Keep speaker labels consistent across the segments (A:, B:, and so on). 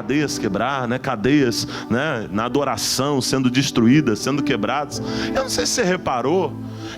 A: cadeias quebrar, né? Cadeias, né? Na adoração sendo destruídas, sendo quebradas. Eu não sei se você reparou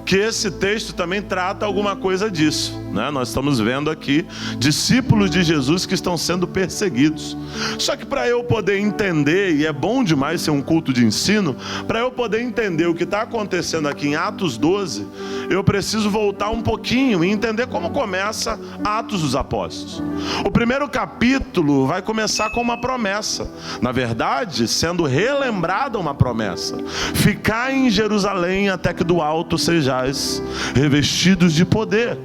A: que esse texto também trata alguma coisa disso, né? Nós estamos vendo aqui discípulos de Jesus que estão sendo perseguidos. Só que para eu poder entender, e é bom demais ser um culto de ensino, para eu poder entender o que está acontecendo aqui em Atos 12, eu preciso voltar um pouquinho e entender como começa Atos dos Apóstolos. O primeiro capítulo vai começar com uma promessa, na verdade, sendo relembrada uma promessa: ficai em Jerusalém até que do alto sejais revestidos de poder.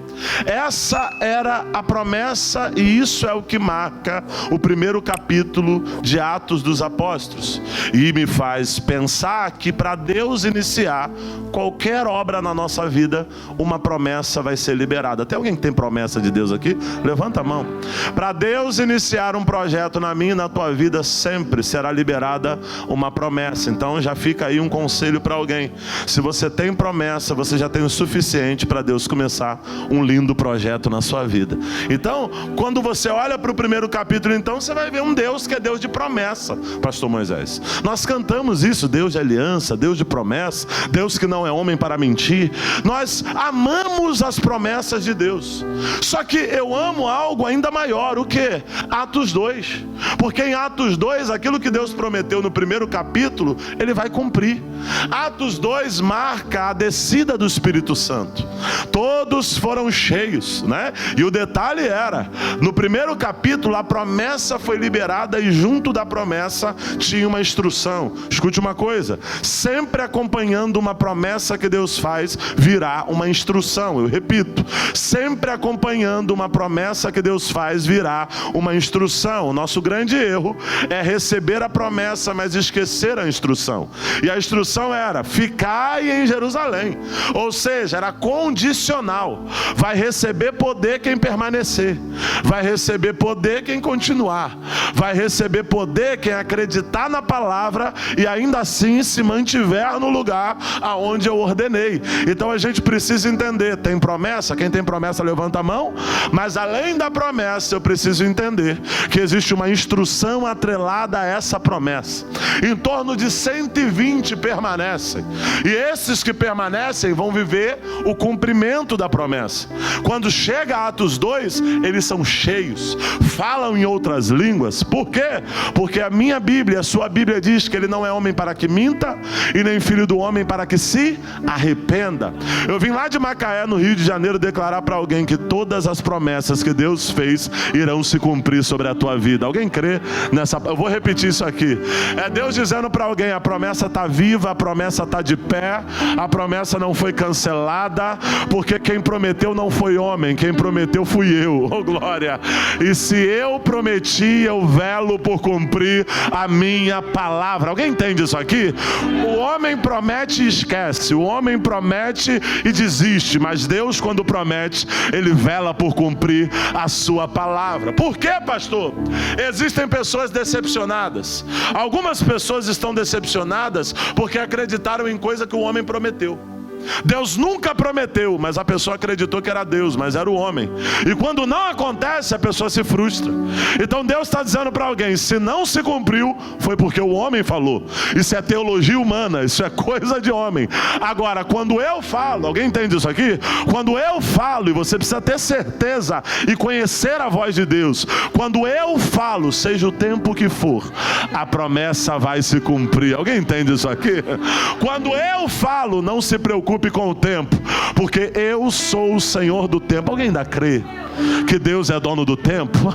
A: Essa era a promessa, e isso é o que marca o primeiro capítulo de Atos dos Apóstolos. E me faz pensar que para Deus iniciar qualquer obra na nossa vida, uma promessa vai ser liberada. Tem alguém que tem promessa de Deus aqui? Levanta a mão. Para Deus iniciar um projeto na minha e na tua vida, sempre será liberada uma promessa. Então já fica aí um conselho para alguém: se você tem promessa, você já tem o suficiente para Deus começar um lindo projeto na sua vida. Então, quando você olha para o primeiro capítulo, então você vai ver um Deus que é Deus de promessa, pastor Moisés. Nós cantamos isso: Deus de aliança, Deus de promessa, Deus que não é homem para mentir. Nós amamos as promessas de Deus. Só que eu amo algo ainda maior. O que? Atos 2. Porque em Atos 2, aquilo que Deus prometeu no primeiro capítulo, Ele vai cumprir. Atos 2 marca a descida do Espírito Santo. Todos foram cheios, né? E o detalhe era, no primeiro capítulo a promessa foi liberada, e junto da promessa tinha uma instrução. Escute uma coisa: sempre acompanhando uma promessa que Deus faz, virá uma instrução. Eu repito, sempre acompanhando uma promessa que Deus faz, virá uma instrução. O nosso grande erro é receber a promessa, mas esquecer a instrução. E a instrução era: ficai em Jerusalém. Ou seja, era condicional. Vai receber poder quem permanecer. Vai receber poder quem continuar. Vai receber poder quem acreditar na palavra e ainda assim se mantiver no lugar aonde eu ordenei. Então a gente precisa entender: tem promessa? Quem tem promessa levanta a mão. Mas além da promessa, eu preciso entender que existe uma instrução atrelada a essa promessa. Em torno de 120 permanecem, e esses que permanecem vão viver o cumprimento da promessa. Quando chega a Atos 2, eles são cheios, falam em outras línguas. Por quê? Porque a minha Bíblia, a sua Bíblia diz que Ele não é homem para que minta, e nem filho do homem para que se arrependa. Eu vim lá de Macaé, no Rio de Janeiro, declarar para alguém que todas as promessas que Deus fez irão se cumprir sobre a tua vida. Alguém crê nessa? Eu vou repetir isso aqui. É Deus dizendo para alguém: a promessa está viva, a promessa está de pé, a promessa não foi cancelada, porque quem prometeu não foi homem, quem prometeu fui eu. Oh glória! E se eu prometi, eu velo por cumprir a minha palavra. Alguém entende isso aqui? O homem promete e esquece, o homem promete e desiste, mas Deus, quando promete, Ele vela por cumprir a sua palavra. Por quê, pastor? Existem pessoas decepcionadas. Algumas pessoas estão decepcionadas porque acreditaram em coisa que o homem prometeu. Deus nunca prometeu, mas a pessoa acreditou que era Deus, mas era o homem. E quando não acontece, a pessoa se frustra. Então Deus está dizendo para alguém: se não se cumpriu, foi porque o homem falou. Isso é teologia humana, isso é coisa de homem. Agora, quando eu falo, alguém entende isso aqui? Quando eu falo, e você precisa ter certeza e conhecer a voz de Deus, quando eu falo, seja o tempo que for, a promessa vai se cumprir. Alguém entende isso aqui? Quando eu falo, não se preocupe com o tempo, porque eu sou o Senhor do tempo. Alguém ainda crê que Deus é dono do tempo?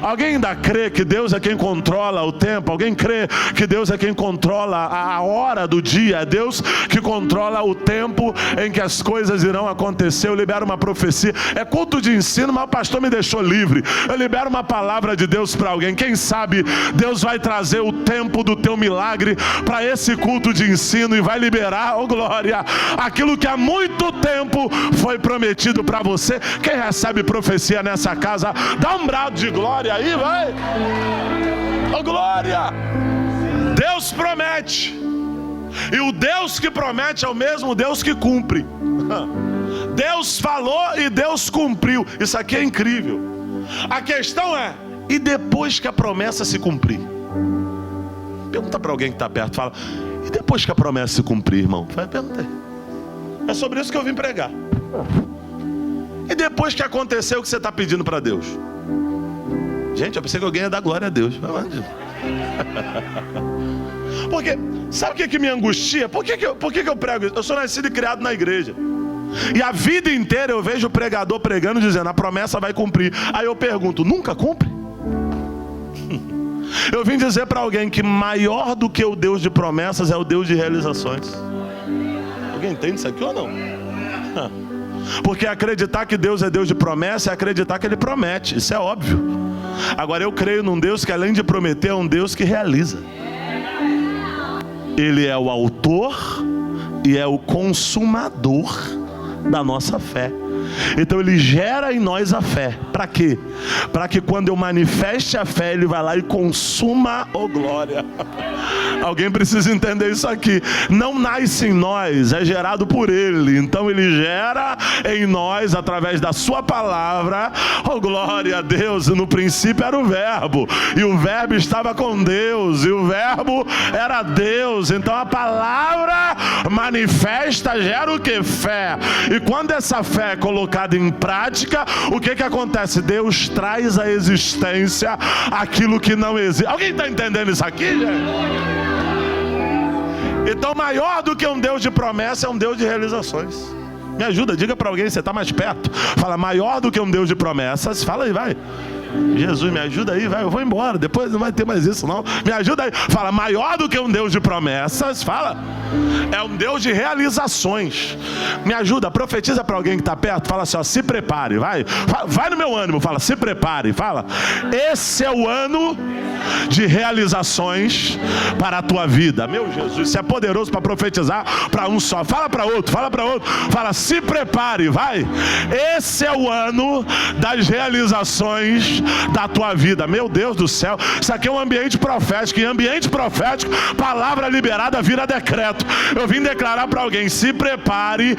A: Alguém ainda crê que Deus é quem controla o tempo? Alguém crê que Deus é quem controla a hora do dia? É Deus que controla o tempo em que as coisas irão acontecer. Eu libero uma profecia. É culto de ensino, mas o pastor me deixou livre. Eu libero uma palavra de Deus para alguém. Quem sabe Deus vai trazer o tempo do teu milagre para esse culto de ensino e vai liberar, oh glória, aquilo que há muito tempo foi prometido para você. Quem recebe profecia nessa casa, dá um brado de glória aí, vai. Oh glória! Deus promete, e o Deus que promete é o mesmo Deus que cumpre. Deus falou e Deus cumpriu. Isso aqui é incrível. A questão é: e depois que a promessa se cumprir? Pergunta para alguém que está perto, fala: e depois que a promessa se cumprir, irmão? Pergunta aí. É sobre isso que eu vim pregar. E depois que aconteceu o que você está pedindo para Deus? Gente, eu pensei que alguém ia dar glória a Deus. Porque, sabe o que me angustia? Por que eu prego isso? Eu sou nascido e criado na igreja. E a vida inteira eu vejo o pregador pregando, dizendo: a promessa vai cumprir. Aí eu pergunto: nunca cumpre? Eu vim dizer para alguém que maior do que o Deus de promessas é o Deus de realizações. Alguém entende isso aqui ou não? Porque acreditar que Deus é Deus de promessa é acreditar que Ele promete. Isso é óbvio. Agora eu creio num Deus que, além de prometer, é um Deus que realiza. Ele é o autor e é o consumador da nossa fé. Então Ele gera em nós a fé. Para quê? Para que quando eu manifeste a fé, Ele vai lá e consuma, oh glória. Alguém precisa entender isso aqui. Não nasce em nós, é gerado por Ele. Então Ele gera em nós através da sua palavra. Oh glória a Deus. No princípio era o verbo, e o verbo estava com Deus, e o verbo era Deus. Então a palavra manifesta, gera o que? Fé. E quando essa fé é colocada em prática, o que acontece? Deus traz à existência aquilo que não existe. Alguém está entendendo isso aqui, gente? Então, maior do que um Deus de promessa é um Deus de realizações. Me ajuda, diga para alguém, você está mais perto. Fala: maior do que um Deus de promessas. Fala aí, vai. Jesus, me ajuda aí, vai, eu vou embora, depois não vai ter mais isso não. Me ajuda aí. Fala: maior do que um Deus de promessas. Fala: é um Deus de realizações. Me ajuda, profetiza para alguém que está perto. Fala assim: ó, se prepare, vai. Vai no meu ânimo, fala: se prepare. Fala: esse é o ano de realizações para a tua vida. Meu Jesus, isso é poderoso para profetizar para um só. Fala para outro, fala para outro. Fala: se prepare, vai. Esse é o ano das realizações da tua vida. Meu Deus do céu, isso aqui é um ambiente profético. Em ambiente profético, palavra liberada vira decreto. Eu vim declarar para alguém: se prepare.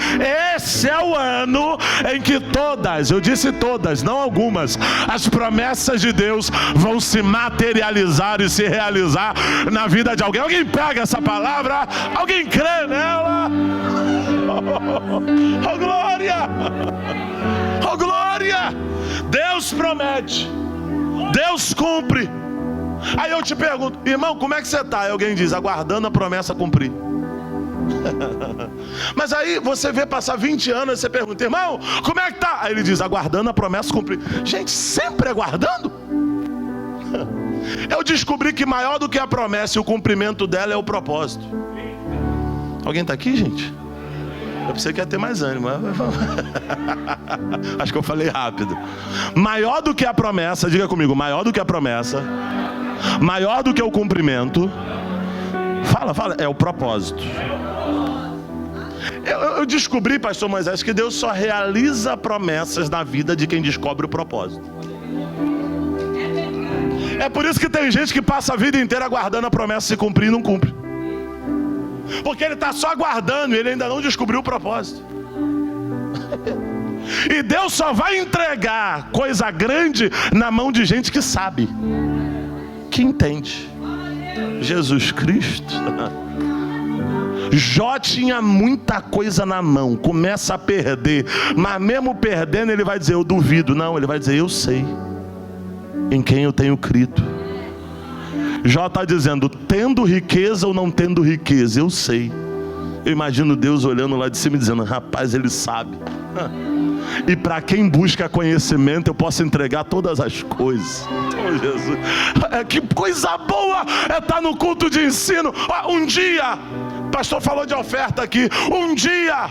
A: Esse é o ano em que todas, eu disse todas, não algumas, as promessas de Deus vão se materializar e se realizar na vida de alguém. Alguém pega essa palavra? Alguém crê nela? Oh glória! Oh glória! Deus promete, Deus cumpre. Aí eu te pergunto: irmão, como é que você está? Aí alguém diz: aguardando a promessa cumprir. Mas aí você vê passar 20 anos e você pergunta: irmão, como é que está? Aí ele diz: aguardando a promessa cumprir. Gente, sempre aguardando. Eu descobri que maior do que a promessa e o cumprimento dela é o propósito. Alguém está aqui, gente? Eu pensei que ia ter mais ânimo. Acho que eu falei rápido. Maior do que a promessa, diga comigo: maior do que a promessa, maior do que o cumprimento. Fala, é o propósito. Eu descobri, pastor Moisés, que Deus só realiza promessas na vida de quem descobre o propósito. É por isso que tem gente que passa a vida inteira aguardando a promessa se cumprir e não cumpre. Porque ele está só aguardando e ele ainda não descobriu o propósito. E Deus só vai entregar coisa grande na mão de gente que sabe, que entende. Jesus Cristo. Jó tinha muita coisa na mão, começa a perder, mas mesmo perdendo ele vai dizer: eu duvido. Não, ele vai dizer: eu sei em quem eu tenho crido. Jó está dizendo: tendo riqueza ou não tendo riqueza, eu sei. Eu imagino Deus olhando lá de cima e dizendo: rapaz, ele sabe. E para quem busca conhecimento, eu posso entregar todas as coisas. Oh Jesus, que coisa boa é estar no culto de ensino. Um dia, o pastor falou de oferta aqui. Um dia,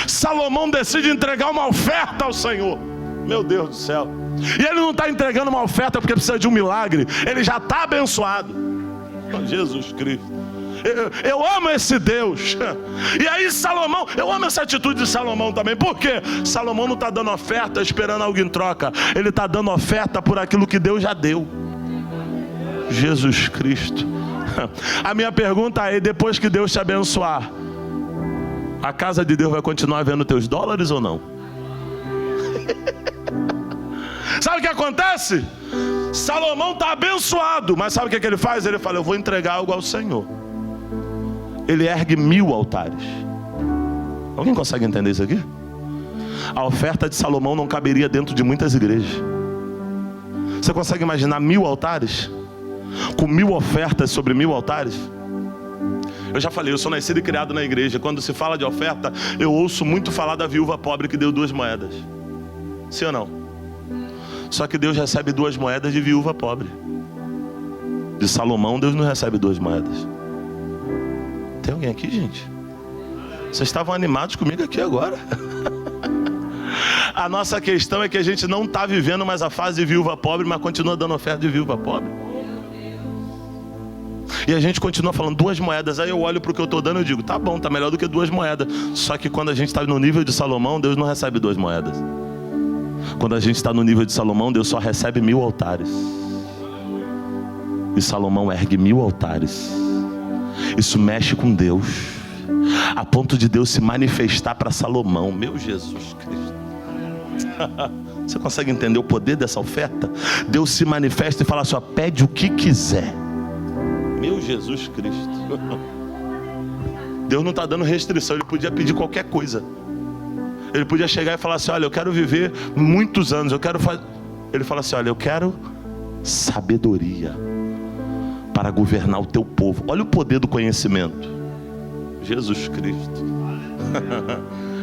A: Salomão decide entregar uma oferta ao Senhor. Meu Deus do céu. E ele não está entregando uma oferta porque precisa de um milagre. Ele já está abençoado. Oh, Jesus Cristo. Eu amo esse Deus. E aí Salomão, eu amo essa atitude de Salomão também. Por quê? Salomão não está dando oferta esperando algo em troca. Ele está dando oferta por aquilo que Deus já deu. Jesus Cristo. A minha pergunta é: depois que Deus te abençoar, a casa de Deus vai continuar vendo teus dólares ou não? Sabe o que acontece? Salomão está abençoado, mas sabe o que ele faz? Ele fala: eu vou entregar algo ao Senhor. Ele ergue 1000 altares. Alguém consegue entender isso aqui? A oferta de Salomão não caberia dentro de muitas igrejas. Você consegue imaginar 1000 altares? Com 1000 ofertas sobre 1000 altares? Eu já falei, eu sou nascido e criado na igreja. Quando se fala de oferta, eu ouço muito falar da viúva pobre que deu 2 moedas. Sim ou não? Só que Deus recebe 2 moedas de viúva pobre. De Salomão, Deus não recebe 2 moedas. Tem alguém aqui, gente? Vocês estavam animados comigo aqui agora. A nossa questão é que a gente não está vivendo mais a fase de viúva pobre, mas continua dando oferta de viúva pobre. E a gente continua falando 2 moedas. Aí eu olho para o que eu estou dando e digo: tá bom, tá melhor do que 2 moedas. Só que quando a gente está no nível de Salomão, Deus não recebe 2 moedas. Quando a gente está no nível de Salomão, Deus só recebe 1000 altares. E Salomão ergue 1000 altares. Isso mexe com Deus, a ponto de Deus se manifestar para Salomão. Meu Jesus Cristo. Você consegue entender o poder dessa oferta? Deus se manifesta e fala assim: ó, pede o que quiser. Meu Jesus Cristo. Deus não está dando restrição. Ele podia pedir qualquer coisa. Ele podia chegar e falar assim: olha, eu quero viver muitos anos, eu quero fazer. Ele fala assim: olha, eu quero sabedoria para governar o teu povo. Olha o poder do conhecimento. Jesus Cristo.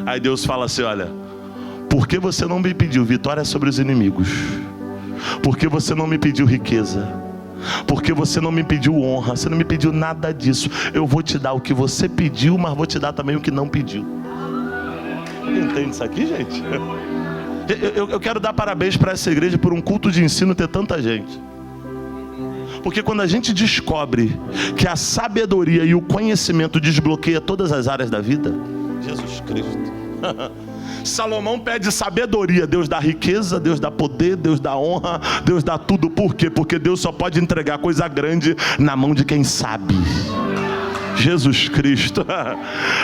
A: Aí Deus fala assim: olha, por que você não me pediu vitória sobre os inimigos? Por que você não me pediu riqueza? Por que você não me pediu honra? Você não me pediu nada disso. Eu vou te dar o que você pediu, mas vou te dar também o que não pediu. Entende isso aqui, gente? Eu quero dar parabéns para essa igreja por um culto de ensino ter tanta gente. Porque quando a gente descobre que a sabedoria e o conhecimento desbloqueia todas as áreas da vida, Jesus Cristo. Salomão pede sabedoria, Deus dá riqueza, Deus dá poder, Deus dá honra, Deus dá tudo. Por quê? Porque Deus só pode entregar coisa grande na mão de quem sabe. Jesus Cristo.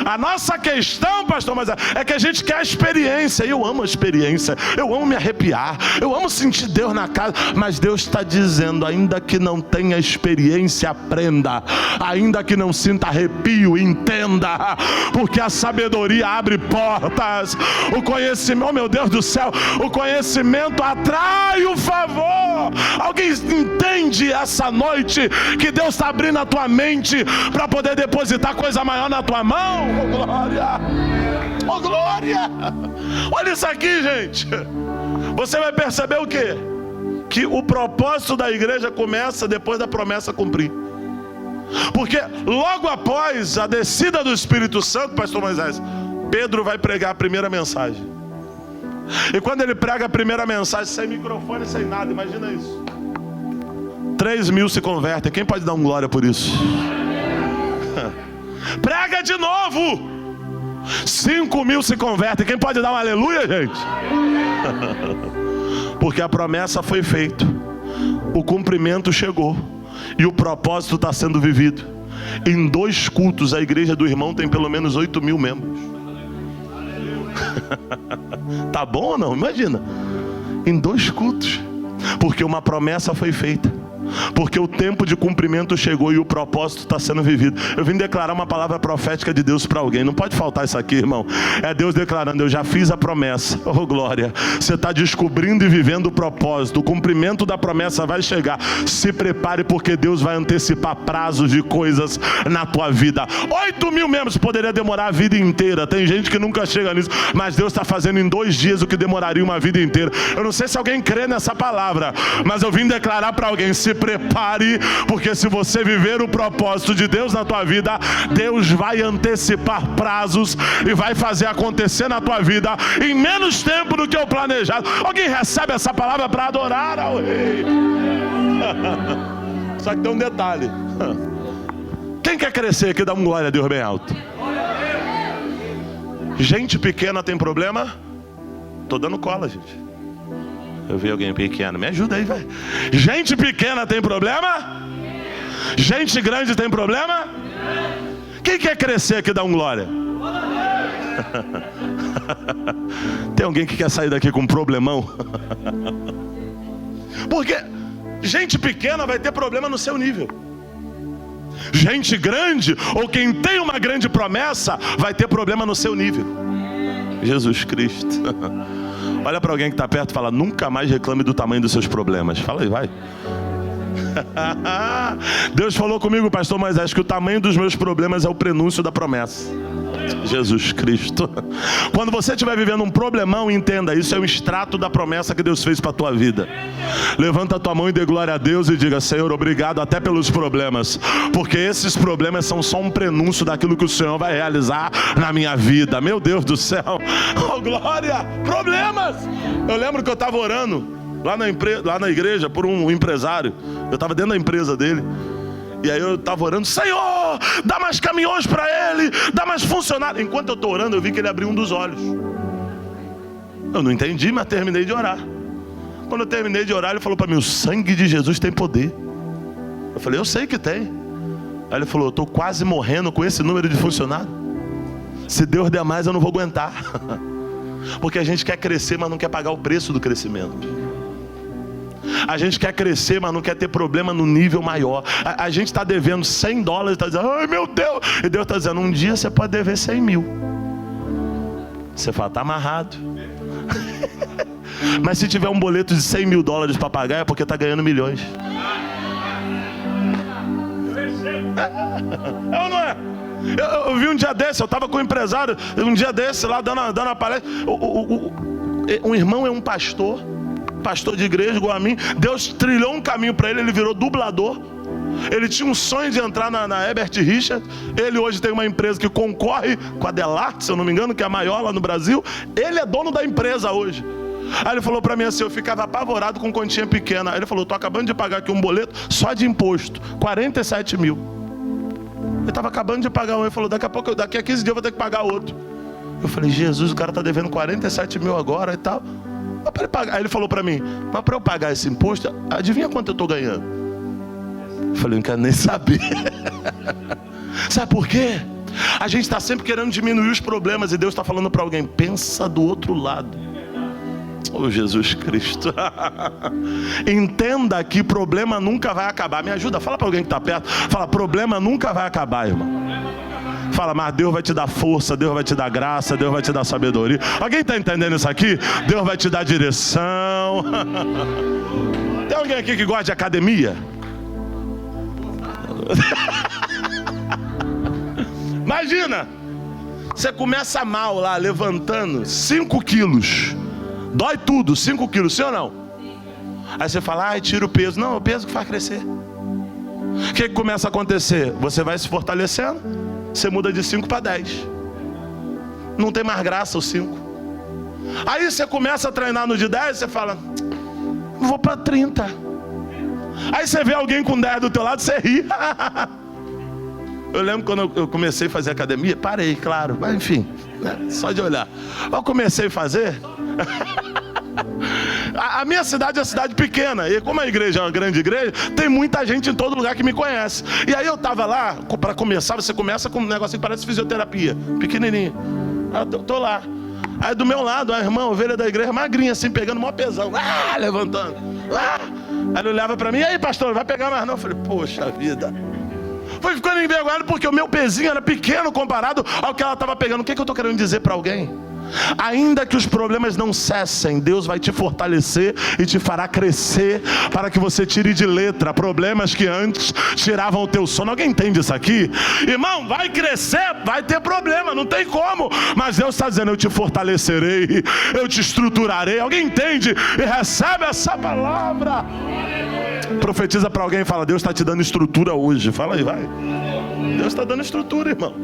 A: A nossa questão, pastor, mas é que a gente quer a experiência. Eu amo a experiência, eu amo me arrepiar, eu amo sentir Deus na casa. Mas Deus está dizendo: ainda que não tenha experiência, aprenda. Ainda que não sinta arrepio, entenda. Porque a sabedoria abre portas. O conhecimento, oh meu Deus do céu, o conhecimento atrai o favor. Alguém entende essa noite que Deus está abrindo a tua mente para poder depositar coisa maior na tua mão? Oh glória! Oh glória! Olha isso aqui, gente. Você vai perceber o quê? Que o propósito da igreja começa depois da promessa cumprir. Porque logo após a descida do Espírito Santo, pastor Moisés, Pedro vai pregar a primeira mensagem. E quando ele prega a primeira mensagem, sem microfone, sem nada, imagina isso. 3.000 se convertem. Quem pode dar um glória por isso? Prega de novo, 5.000 se convertem. Quem pode dar um aleluia, gente? Porque a promessa foi feita, o cumprimento chegou e o propósito está sendo vivido. Em 2 cultos a igreja do irmão tem pelo menos 8.000 membros. Tá bom ou não? Imagina, em 2 cultos. Porque uma promessa foi feita, porque o tempo de cumprimento chegou e o propósito está sendo vivido. Eu vim declarar uma palavra profética de Deus para alguém. Não pode faltar isso aqui, irmão. É Deus declarando: eu já fiz a promessa. Oh glória. Você está descobrindo e vivendo o propósito. O cumprimento da promessa vai chegar. Se prepare, porque Deus vai antecipar prazos de coisas na tua vida. 8.000 membros poderia demorar a vida inteira. Tem gente que nunca chega nisso, mas Deus está fazendo em 2 dias o que demoraria uma vida inteira. Eu não sei se alguém crê nessa palavra, mas eu vim declarar para alguém: se prepare, porque se você viver o propósito de Deus na tua vida, Deus vai antecipar prazos e vai fazer acontecer na tua vida em menos tempo do que o planejado. Alguém recebe essa palavra para adorar ao Rei? Só que tem um detalhe. Quem quer crescer aqui, dá um glória a Deus bem alto. Gente pequena tem problema? Tô dando cola, gente. Eu vi alguém pequeno, me ajuda aí, vai. Gente pequena tem problema? Gente grande tem problema? Quem quer crescer aqui, dá um glória? Tem alguém que quer sair daqui com um problemão? Porque gente pequena vai ter problema no seu nível. Gente grande, ou quem tem uma grande promessa, vai ter problema no seu nível. Jesus Cristo. Olha para alguém que está perto e fala: nunca mais reclame do tamanho dos seus problemas. Fala aí, vai. Deus falou comigo, pastor Moisés, que o tamanho dos meus problemas é o prenúncio da promessa. Jesus Cristo. Quando você estiver vivendo um problemão, entenda, isso é um extrato da promessa que Deus fez para a tua vida. Levanta a tua mão e dê glória a Deus e diga: Senhor, obrigado até pelos problemas, porque esses problemas são só um prenúncio daquilo que o Senhor vai realizar na minha vida. Meu Deus do céu, oh glória, problemas. Eu lembro que eu estava orando lá na igreja por um empresário. Eu estava dentro da empresa dele. E aí eu estava orando: Senhor, dá mais caminhões para ele, dá mais funcionários. Enquanto eu estou orando, eu vi que ele abriu um dos olhos. Eu não entendi, mas terminei de orar. Quando eu terminei de orar, ele falou para mim: o sangue de Jesus tem poder. Eu falei: eu sei que tem. Aí ele falou: eu estou quase morrendo com esse número de funcionários. Se Deus der mais, eu não vou aguentar. Porque a gente quer crescer, mas não quer pagar o preço do crescimento. A gente quer crescer, mas não quer ter problema no nível maior. A gente está devendo $100 e está dizendo: ai meu Deus. E Deus está dizendo: um dia você pode dever 100 mil. Você fala: está amarrado. Mas se tiver um boleto de $100 mil para pagar, é porque está ganhando milhões. É ou não é? Eu vi um dia desse, eu estava com um empresário, um dia desse lá dando a palestra. Um irmão é um pastor de igreja igual a mim. Deus trilhou um caminho para ele, ele virou dublador. Ele tinha um sonho de entrar na Herbert Richards. Ele hoje tem uma empresa que concorre com a Delarte, se eu não me engano, que é a maior lá no Brasil. Ele é dono da empresa hoje. Aí ele falou para mim assim: eu ficava apavorado com quantia pequena. Aí ele falou: tô acabando de pagar aqui um boleto só de imposto, 47 mil. Eu estava acabando de pagar um. Ele falou: daqui a 15 dias eu vou ter que pagar outro. Eu falei: Jesus, o cara está devendo 47 mil agora e tal. Aí ele falou para mim: mas para eu pagar esse imposto, adivinha quanto eu estou ganhando? Eu falei: não quero nem saber. Sabe por quê? A gente está sempre querendo diminuir os problemas, e Deus está falando para alguém: pensa do outro lado. Oh Jesus Cristo. Entenda que problema nunca vai acabar. Me ajuda, fala para alguém que está perto. Fala: problema nunca vai acabar, irmão. Fala: mas Deus vai te dar força, Deus vai te dar graça, Deus vai te dar sabedoria. Alguém está entendendo isso aqui? Deus vai te dar direção. Tem alguém aqui que gosta de academia? Imagina, você começa mal lá, levantando 5 quilos. Dói tudo, 5 quilos, sim ou não? Aí você fala: ai, tira o peso. Não, é o peso que faz crescer. O que começa a acontecer? Você vai se fortalecendo, você muda de 5 para 10. Não tem mais graça os 5. Aí você começa a treinar no de 10, você fala: vou para 30. Aí você vê alguém com 10 do teu lado, você ri. Eu lembro quando eu comecei a fazer academia, parei, claro, mas enfim, né? Só de olhar. Eu comecei a fazer. A minha cidade é uma cidade pequena, e como a igreja é uma grande igreja, tem muita gente em todo lugar que me conhece. E aí eu tava lá, para começar, você começa com um negocinho que parece fisioterapia, pequenininho. Aí eu tô lá. Aí do meu lado, a irmã, ovelha da igreja, magrinha assim, pegando o maior pesão, levantando. Aí ele olhava para mim: e aí pastor, vai pegar mais não? Eu falei: poxa vida. Foi ficando envergonhado porque o meu pezinho era pequeno comparado ao que ela estava pegando. O que eu estou querendo dizer para alguém? Ainda que os problemas não cessem, Deus vai te fortalecer e te fará crescer, para que você tire de letra problemas que antes tiravam o teu sono. Alguém entende isso aqui? Irmão, vai crescer, vai ter problema, não tem como, mas Deus está dizendo: eu te fortalecerei, eu te estruturarei. Alguém entende e recebe essa palavra? Profetiza para alguém e fala: Deus está te dando estrutura hoje. Fala aí, vai. Deus está dando estrutura, irmão.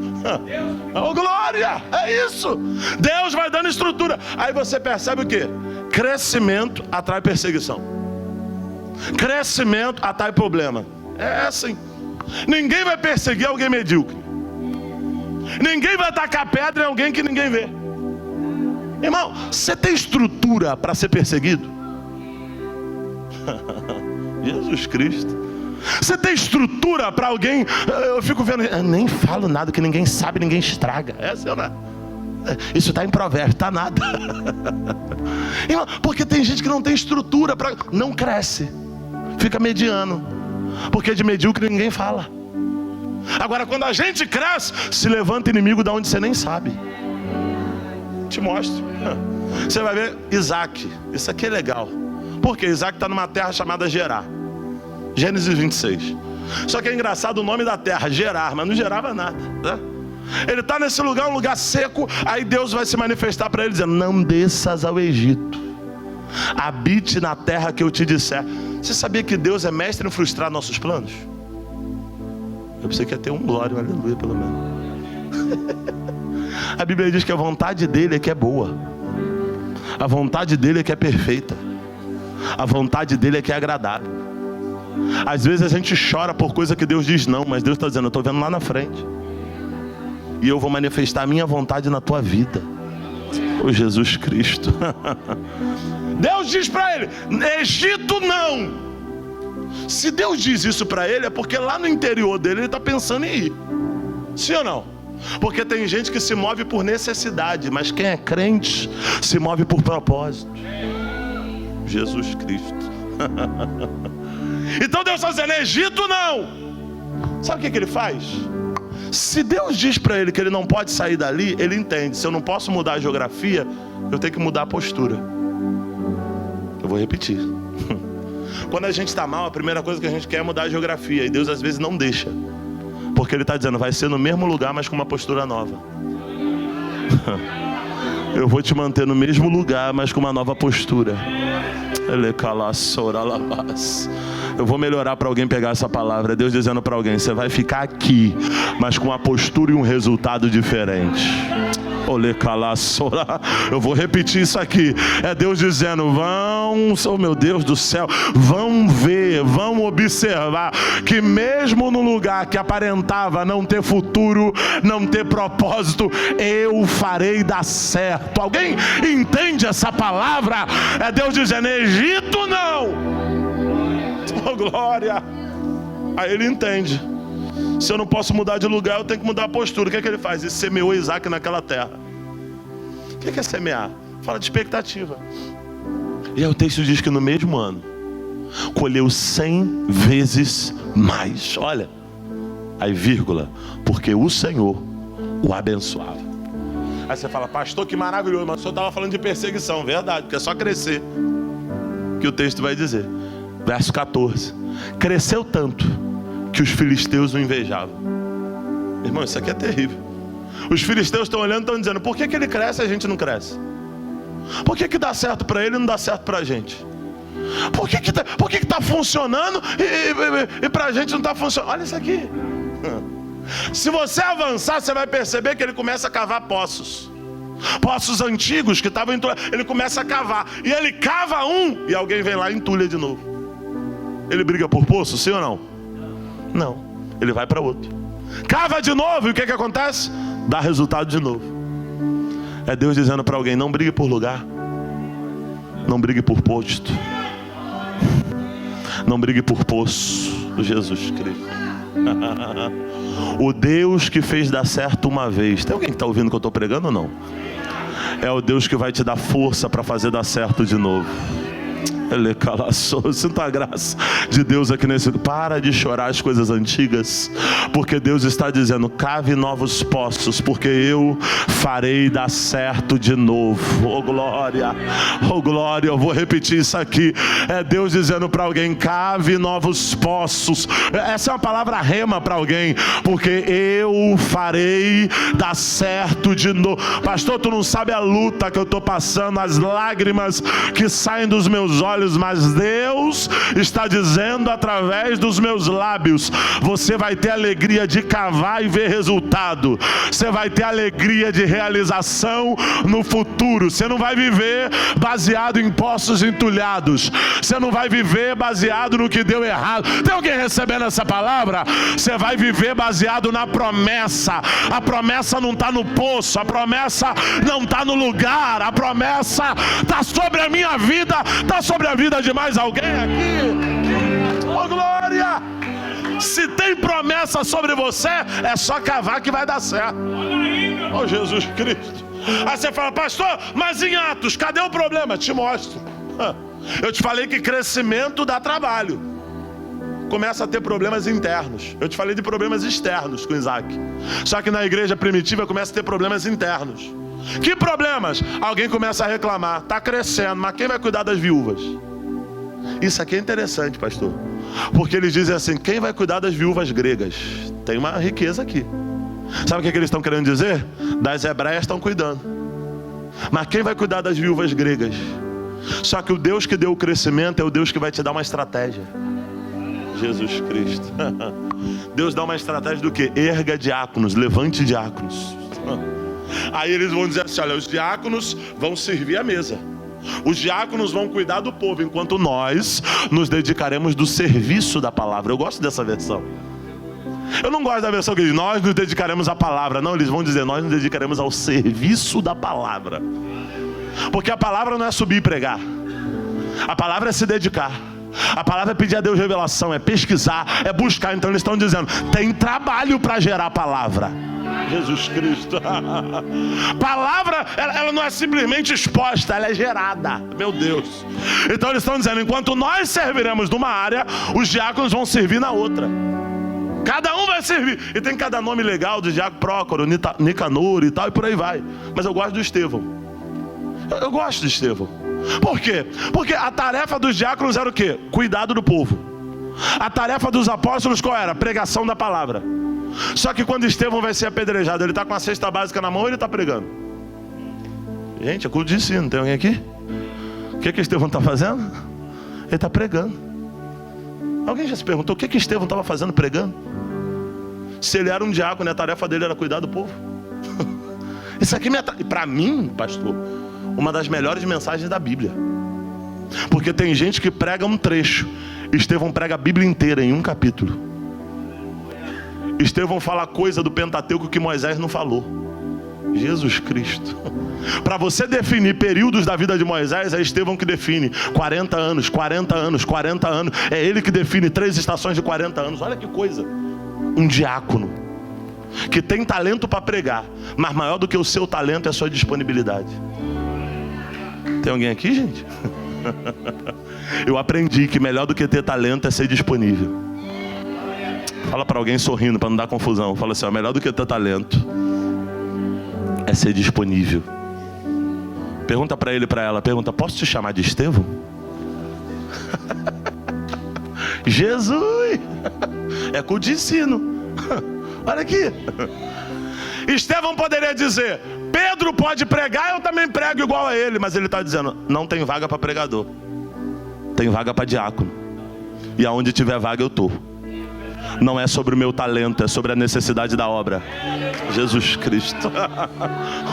A: Oh glória, é isso. Deus vai dando estrutura. Aí você percebe o quê? Crescimento atrai perseguição. Crescimento atrai problema. É assim. Ninguém vai perseguir alguém medíocre. Ninguém vai tacar pedra em alguém que ninguém vê. Irmão, você tem estrutura para ser perseguido? Jesus Cristo. Você tem estrutura para alguém? Eu fico vendo, eu nem falo nada que ninguém sabe, ninguém estraga. Essa é, né? Isso está em Provérbios, está nada. Porque tem gente que não tem estrutura, não cresce, fica mediano, porque de medíocre ninguém fala. Agora quando a gente cresce, se levanta inimigo de onde você nem sabe. Te mostro. Você vai ver Isaac, isso aqui é legal. Porque Isaac está numa terra chamada Gerar, Gênesis 26. Só que é engraçado o nome da terra, Gerar, mas não gerava nada, né? Ele está nesse lugar, um lugar seco. Aí Deus vai se manifestar para ele dizendo: não desças ao Egito, habite na terra que eu te disser. Você sabia que Deus é mestre em frustrar nossos planos? Eu pensei que ia ter um glória, um aleluia pelo menos. A Bíblia diz que a vontade dele é que é boa, a vontade dele é que é perfeita, a vontade dele é que é agradável. Às vezes a gente chora por coisa que Deus diz não, mas Deus está dizendo: eu estou vendo lá na frente, e eu vou manifestar a minha vontade na tua vida. Oh Jesus Cristo. Deus diz para ele: Egito não. Se Deus diz isso para ele, é porque lá no interior dele ele está pensando em ir. Sim ou não? Porque tem gente que se move por necessidade, mas quem é crente se move por propósito. Jesus Cristo. Então Deus está dizendo: Egito não. Sabe o que ele faz? Se Deus diz para ele que ele não pode sair dali, ele entende: se eu não posso mudar a geografia, eu tenho que mudar a postura. Eu vou repetir. Quando a gente está mal, a primeira coisa que a gente quer é mudar a geografia, e Deus às vezes não deixa, porque Ele está dizendo: vai ser no mesmo lugar, mas com uma postura nova. Eu vou te manter no mesmo lugar, mas com uma nova postura. Eu vou melhorar para alguém pegar essa palavra. Deus dizendo para alguém: você vai ficar aqui, mas com uma postura e um resultado diferente. Eu vou repetir isso aqui. É Deus dizendo: vão, oh meu Deus do céu, vão ver, vão observar que mesmo no lugar que aparentava não ter futuro, não ter propósito, eu farei dar certo. Alguém entende essa palavra? É Deus dizendo: Egito não. Oh glória. Aí ele entende: se eu não posso mudar de lugar, eu tenho que mudar a postura. O que é que ele faz? Ele semeou Isaac naquela terra. O que é semear? Fala de expectativa. E aí o texto diz que no mesmo ano colheu 100 vezes mais. Olha, aí vírgula, porque o Senhor o abençoava. Aí você fala: pastor, que maravilhoso, mas o senhor estava falando de perseguição. Verdade, porque é só crescer, que o texto vai dizer. Verso 14: cresceu tanto que os filisteus o invejavam. Irmão, isso aqui é terrível. Os filisteus estão olhando e estão dizendo: por que ele cresce e a gente não cresce? Por que dá certo para ele e não dá certo para a gente? Por que está funcionando e para a gente não está funcionando? Olha isso aqui. Se você avançar, você vai perceber que ele começa a cavar poços. Poços antigos que estavam entulhados. Ele começa a cavar. E ele cava um e alguém vem lá e entulha de novo. Ele briga por poço, sim ou não? Não. Ele vai para outro. Cava de novo e o que acontece? Dá resultado de novo. É Deus dizendo para alguém: não brigue por lugar, não brigue por posto, não brigue por poço. Jesus Cristo. O Deus que fez dar certo uma vez. Tem alguém que está ouvindo o que eu estou pregando ou não? É o Deus que vai te dar força para fazer dar certo de novo. Ele calaçou. Sinta a graça de Deus aqui nesse. Para de chorar as coisas antigas, porque Deus está dizendo: cave novos poços, porque eu farei dar certo de novo. Oh glória, oh glória. Eu vou repetir isso aqui. É Deus dizendo para alguém: cave novos poços. Essa é uma palavra rema para alguém, porque eu farei dar certo de novo. Pastor, tu não sabe a luta que eu estou passando, as lágrimas que saem dos meus olhos, mas Deus está dizendo através dos meus lábios: você vai ter alegria de cavar e ver resultado. Você vai ter alegria de realização no futuro. Você não vai viver baseado em poços entulhados. Você não vai viver baseado no que deu errado. Tem alguém recebendo essa palavra? Você vai viver baseado na promessa. A promessa não está no poço, a promessa não está no lugar, a promessa está sobre a minha vida, está sobre a vida de mais alguém aqui. Oh glória! Se tem promessa sobre você, é só cavar que vai dar certo. Oh Jesus Cristo. Aí você fala, pastor, mas em Atos, cadê o problema? Te mostro. Eu te falei que crescimento dá trabalho. Começa a ter problemas internos. Eu te falei de problemas externos com Isaac. Só que na igreja primitiva começa a ter problemas internos. Que problemas? Alguém começa a reclamar, está crescendo, mas quem vai cuidar das viúvas? Isso aqui é interessante, pastor, porque eles dizem assim, quem vai cuidar das viúvas gregas? Tem uma riqueza aqui. Sabe o que eles estão querendo dizer? Das hebreias estão cuidando, mas quem vai cuidar das viúvas gregas? Só que o Deus que deu o crescimento é o Deus que vai te dar uma estratégia. Jesus Cristo. Deus dá uma estratégia do que? Erga diáconos, levante diáconos. Aí eles vão dizer assim, olha, os diáconos vão servir a mesa. Os diáconos vão cuidar do povo, enquanto nós nos dedicaremos do serviço da palavra. Eu gosto dessa versão. Eu não gosto da versão que diz, nós nos dedicaremos à palavra. Não, eles vão dizer, nós nos dedicaremos ao serviço da palavra. Porque a palavra não é subir e pregar. A palavra é se dedicar. A palavra é pedir a Deus revelação, é pesquisar, é buscar. Então eles estão dizendo, tem trabalho para gerar a palavra. Jesus Cristo. Palavra, ela não é simplesmente exposta, ela é gerada. Meu Deus. Então eles estão dizendo, enquanto nós serviremos numa área, os diáconos vão servir na outra. Cada um vai servir. E tem cada nome legal, de diácono Prócoro, Nicanor e tal, e por aí vai. Mas eu gosto do Estevão. Eu gosto de Estevão. Por quê? Porque a tarefa dos diáconos era o quê? Cuidado do povo. A tarefa dos apóstolos qual era? Pregação da palavra. Só que quando Estevão vai ser apedrejado, ele está com a cesta básica na mão ou ele está pregando? Gente, é culto de ensino, tem alguém aqui? O que Estevão está fazendo? Ele está pregando. Alguém já se perguntou o que Estevão estava fazendo pregando? Se ele era um diácono e a tarefa dele era cuidar do povo. Isso aqui para mim, pastor, uma das melhores mensagens da Bíblia. Porque tem gente que prega um trecho, Estevão prega a Bíblia inteira em um capítulo. Estevão fala coisa do Pentateuco que Moisés não falou. Jesus Cristo. Para você definir períodos da vida de Moisés, é Estevão que define 40 anos, 40 anos, 40 anos. É ele que define 3 estações de 40 anos. Olha que coisa. Um diácono que tem talento para pregar, mas maior do que o seu talento é a sua disponibilidade. Tem alguém aqui, gente? Eu aprendi que melhor do que ter talento é ser disponível. Fala para alguém sorrindo, para não dar confusão. Fala assim, ó, melhor do que ter talento é ser disponível. Pergunta para ele, para ela, pergunta, posso te chamar de Estevão? Jesus! É culto de ensino. Olha aqui. Estevão poderia dizer, Pedro pode pregar, eu também prego igual a ele. Mas ele está dizendo, não tem vaga para pregador, tem vaga para diácono. E aonde tiver vaga eu estou. Não é sobre o meu talento, é sobre a necessidade da obra. Jesus Cristo.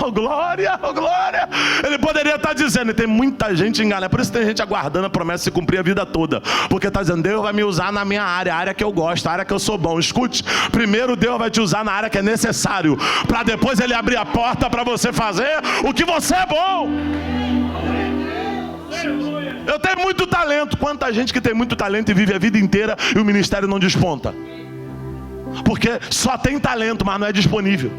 A: Oh glória, oh glória. Ele poderia estar dizendo, e tem muita gente enganada, por isso tem gente aguardando a promessa se cumprir a vida toda, porque está dizendo, Deus vai me usar na minha área, a área que eu gosto, a área que eu sou bom. Escute, primeiro Deus vai te usar na área que é necessário, para depois Ele abrir a porta para você fazer o que você é bom. Eu tenho muito talento. Quanta gente que tem muito talento e vive a vida inteira e o ministério não desponta? Porque só tem talento, mas não é disponível.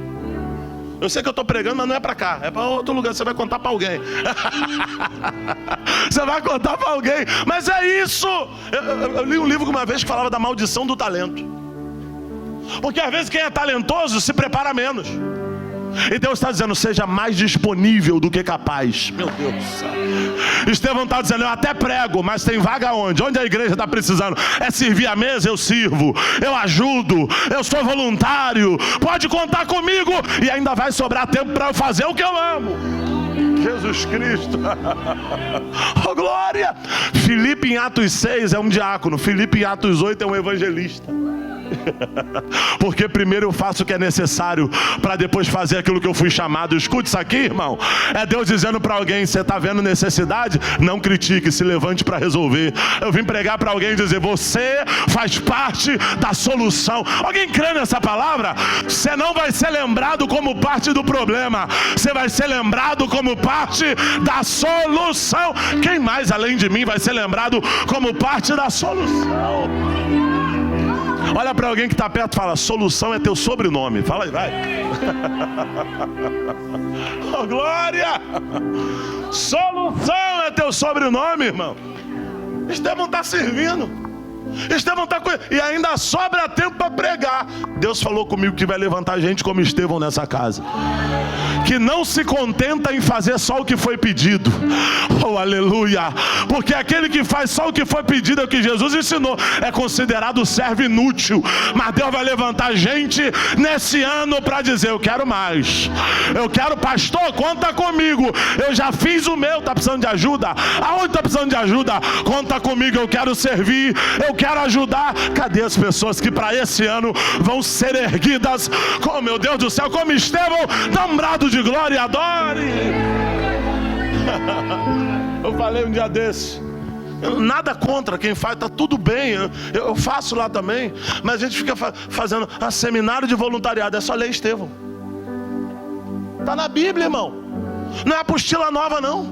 A: Eu sei que eu estou pregando, mas não é para cá, é para outro lugar. Você vai contar para alguém. Você vai contar para alguém. Mas é isso. Eu li um livro uma vez que falava da maldição do talento. Porque às vezes quem é talentoso se prepara menos. E Deus está dizendo, seja mais disponível do que capaz. Meu Deus do céu. Estevão está dizendo, eu até prego, mas tem vaga onde? Onde a igreja está precisando? É servir a mesa, eu sirvo, eu ajudo, eu sou voluntário, pode contar comigo. E ainda vai sobrar tempo para eu fazer o que eu amo. Jesus Cristo. Oh glória. Filipe em Atos 6 é um diácono, Filipe em Atos 8 é um evangelista. Porque primeiro eu faço o que é necessário para depois fazer aquilo que eu fui chamado. Escute isso aqui, irmão. É Deus dizendo para alguém, você está vendo necessidade? Não critique, se levante para resolver. Eu vim pregar para alguém e dizer, você faz parte da solução. Alguém crê nessa palavra? Você não vai ser lembrado como parte do problema, você vai ser lembrado como parte da solução. Quem mais além de mim vai ser lembrado como parte da solução? Olha para alguém que está perto e fala: solução é teu sobrenome. Fala aí, vai. Oh, glória! Solução é teu sobrenome, irmão. Estevão está servindo. Estevão está com... E ainda sobra tempo para pregar. Deus falou comigo que vai levantar gente como Estevão nessa casa, que não se contenta em fazer só o que foi pedido. Oh, aleluia! Porque aquele que faz só o que foi pedido, é o que Jesus ensinou, é considerado servo inútil. Mas Deus vai levantar gente nesse ano para dizer: eu quero mais. Eu quero, pastor, conta comigo. Eu já fiz o meu, está precisando de ajuda? Aonde está precisando de ajuda? Conta comigo, eu quero servir, eu quero ajudar. Cadê as pessoas que para esse ano vão ser erguidas, oh meu Deus do céu, como Estevão? Dá um brado de glória e adore. Eu falei um dia desse, nada contra quem faz, tá tudo bem, eu faço lá também, mas a gente fica fazendo seminário de voluntariado, é só ler Estevão. Tá na Bíblia, irmão. Não é apostila nova, não.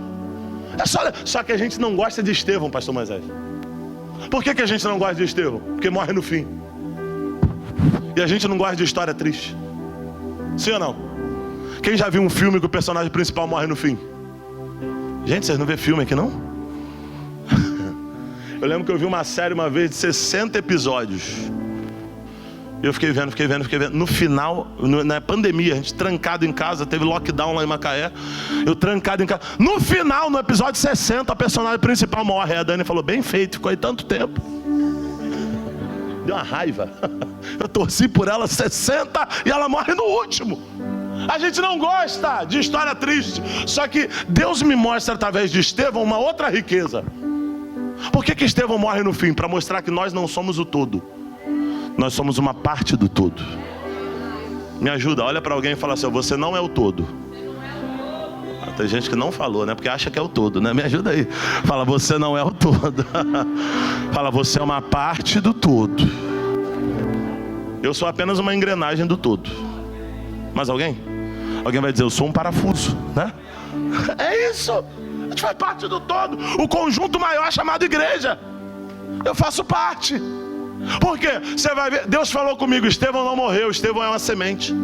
A: É só que a gente não gosta de Estevão, pastor Moisés. Por que a gente não gosta de Estevão? Porque morre no fim. E a gente não gosta de história triste. Sim ou não? Quem já viu um filme que o personagem principal morre no fim? Gente, vocês não vê filme aqui, não? Eu lembro que eu vi uma série uma vez de 60 episódios. Eu fiquei vendo. No final, na pandemia, a gente trancado em casa, teve lockdown lá em Macaé. Eu trancado em casa. No final, no episódio 60, a personagem principal morre. A Dani falou: bem feito, ficou aí tanto tempo. Deu uma raiva. Eu torci por ela 60 e ela morre no último. A gente não gosta de história triste. Só que Deus me mostra através de Estevão uma outra riqueza. Por que Estevão morre no fim? Para mostrar que nós não somos o todo. Nós somos uma parte do todo. Me ajuda, olha para alguém e fala assim: você não é o todo. Tem gente que não falou, né? Porque acha que é o todo, né? Me ajuda aí. Fala: você não é o todo. Fala: você é uma parte do todo. Eu sou apenas uma engrenagem do todo. Mais alguém? Alguém vai dizer: eu sou um parafuso, né? É isso. A gente faz parte do todo. O conjunto maior chamado igreja. Eu faço parte. Por quê? Você vai ver, Deus falou comigo: Estevão não morreu, Estevão é uma semente.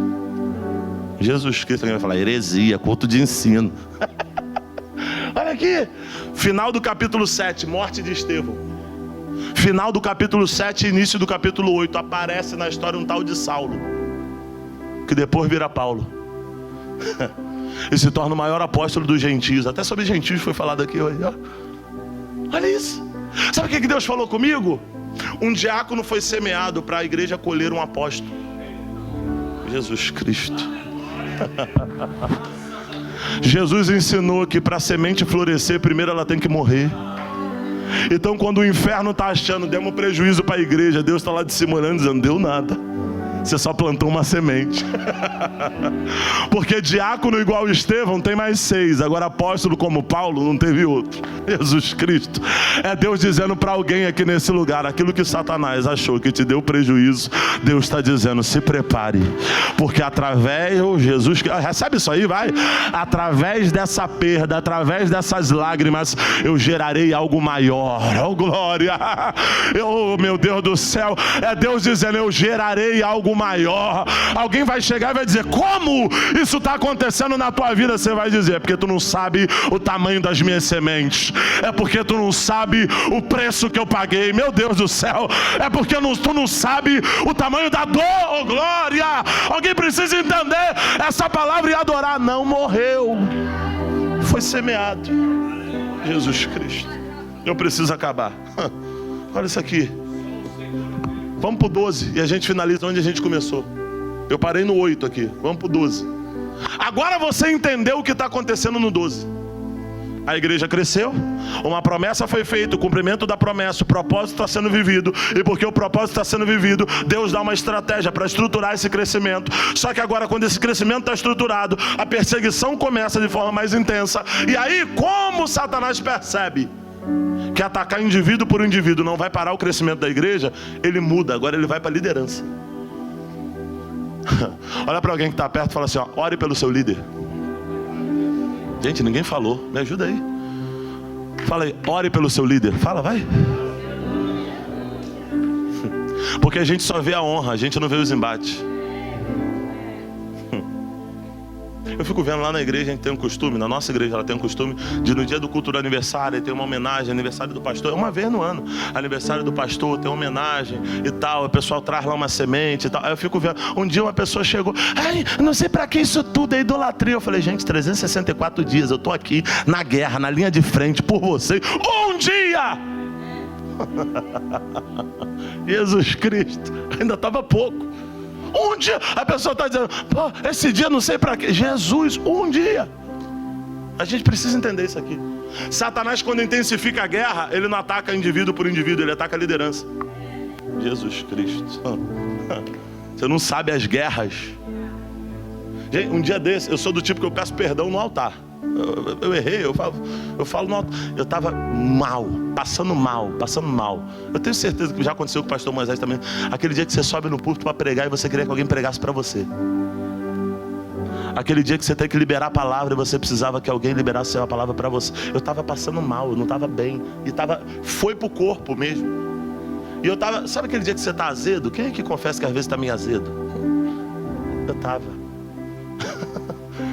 A: Jesus Cristo, alguém vai falar: heresia, culto de ensino. Olha aqui, final do capítulo 7, morte de Estevão. Final do capítulo 7, início do capítulo 8, aparece na história um tal de Saulo, que depois vira Paulo. E se torna o maior apóstolo dos gentios. Até sobre gentios foi falado aqui hoje. Olha isso. Sabe o que Deus falou comigo? Um diácono foi semeado para a igreja colher um apóstolo. Jesus Cristo. Jesus ensinou que para a semente florescer, primeiro ela tem que morrer. Então quando o inferno está achando: demos prejuízo para a igreja, Deus está lá dissimulando, dizendo: deu nada. Você só plantou uma semente. Porque diácono igual Estevão tem mais 6. Agora apóstolo como Paulo não teve outro. Jesus Cristo. É Deus dizendo para alguém aqui nesse lugar: aquilo que Satanás achou que te deu prejuízo, Deus está dizendo: se prepare. Porque através, Jesus, recebe isso aí, vai. Através dessa perda, através dessas lágrimas, eu gerarei algo maior. Oh glória. Oh meu Deus do céu. É Deus dizendo: eu gerarei algo maior. Alguém vai chegar e vai dizer: como isso está acontecendo na tua vida? Você vai dizer: é porque tu não sabe o tamanho das minhas sementes. É porque tu não sabe o preço que eu paguei. Meu Deus do céu. É porque tu não sabe o tamanho da dor. Oh glória. Alguém precisa entender essa palavra e adorar. Não morreu, foi semeado. Jesus Cristo. Eu preciso acabar. Olha isso aqui. Vamos pro 12 e a gente finaliza onde a gente começou. Eu parei no 8 aqui. Vamos pro 12. Agora você entendeu o que está acontecendo no 12. A igreja cresceu, uma promessa foi feita, o cumprimento da promessa, o propósito está sendo vivido. E porque o propósito está sendo vivido, Deus dá uma estratégia para estruturar esse crescimento. Só que agora, quando esse crescimento está estruturado, a perseguição começa de forma mais intensa. E aí, como Satanás percebe que atacar indivíduo por indivíduo não vai parar o crescimento da igreja, ele muda, agora ele vai para a liderança. Olha para alguém que está perto e fala assim: ó, ore pelo seu líder. Gente, ninguém falou, me ajuda aí. Fala aí: ore pelo seu líder. Fala, vai. Porque a gente só vê a honra, a gente não vê os embates. Eu fico vendo lá na igreja, a gente tem um costume, na nossa igreja ela tem um costume de no dia do culto do aniversário, tem uma homenagem, aniversário do pastor, é uma vez no ano, aniversário do pastor, tem uma homenagem e tal, o pessoal traz lá uma semente e tal. Aí eu fico vendo, um dia uma pessoa chegou, ai, não sei pra que isso tudo, é idolatria. Eu falei, gente, 364 dias, eu tô aqui na guerra, na linha de frente por vocês, um dia! Jesus Cristo, ainda estava pouco. Um dia, a pessoa está dizendo, pô, esse dia não sei para quê. Jesus, um dia. A gente precisa entender isso aqui. Satanás, quando intensifica a guerra, ele não ataca indivíduo por indivíduo, ele ataca a liderança. Jesus Cristo. Você não sabe as guerras. Gente, um dia desse, eu sou do tipo que eu peço perdão no altar. Eu errei, eu falo no altar. Eu estava mal, passando mal. Eu tenho certeza que já aconteceu com o pastor Moisés também. Aquele dia que você sobe no púlpito para pregar e você queria que alguém pregasse para você. Aquele dia que você tem que liberar a palavra e você precisava que alguém liberasse a palavra para você. Eu estava passando mal, eu não estava bem. E foi pro corpo mesmo. E eu estava, sabe aquele dia que você está azedo? Quem é que confessa que às vezes está meio azedo? Eu estava.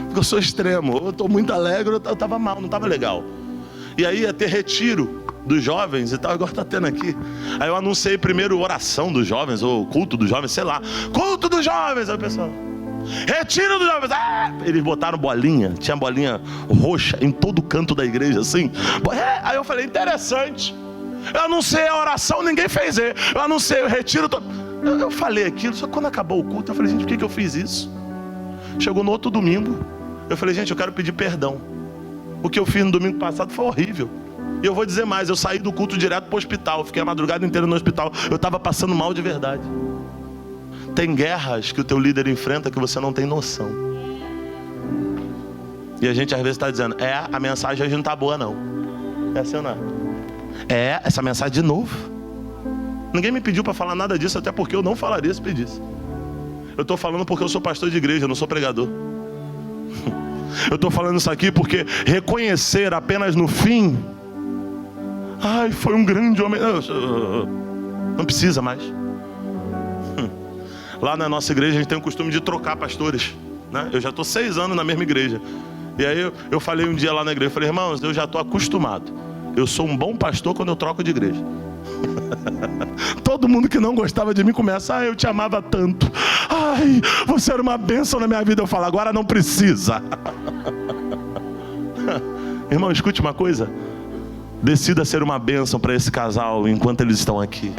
A: Porque eu sou extremo, eu estou muito alegre, eu estava mal, não estava legal. E aí ia ter retiro dos jovens e tal, agora está tendo aqui. Aí eu anunciei primeiro oração dos jovens, ou culto dos jovens, sei lá. Culto dos jovens, aí o pessoal, retiro dos jovens. Eles botaram bolinha, tinha bolinha roxa em todo canto da igreja, assim. Aí eu falei, interessante. Eu anunciei a oração, ninguém fez. Eu anunciei o retiro. Eu falei aquilo, só que quando acabou o culto, eu falei, gente, por que eu fiz isso? Chegou no outro domingo, eu falei, gente, eu quero pedir perdão. O que eu fiz no domingo passado foi horrível. E eu vou dizer mais, eu saí do culto direto para o hospital. Fiquei a madrugada inteira no hospital. Eu estava passando mal de verdade. Tem guerras que o teu líder enfrenta que você não tem noção. E a gente às vezes está dizendo, a mensagem hoje não está boa não. É assim ou não? Essa mensagem de novo. Ninguém me pediu para falar nada disso, até porque eu não falaria se pedisse. Eu estou falando porque eu sou pastor de igreja, eu não sou pregador. Eu estou falando isso aqui porque reconhecer apenas no fim, foi um grande homem, não precisa mais. Lá na nossa igreja a gente tem o costume de trocar pastores, né? Eu já estou 6 anos na mesma igreja. E aí eu falei um dia lá na igreja, eu falei, irmãos, eu já estou acostumado. Eu sou um bom pastor quando eu troco de igreja. Todo mundo que não gostava de mim começa, eu te amava tanto, você era uma bênção na minha vida. Eu falo, agora não precisa. Irmão, escute uma coisa, decida ser uma bênção para esse casal enquanto eles estão aqui.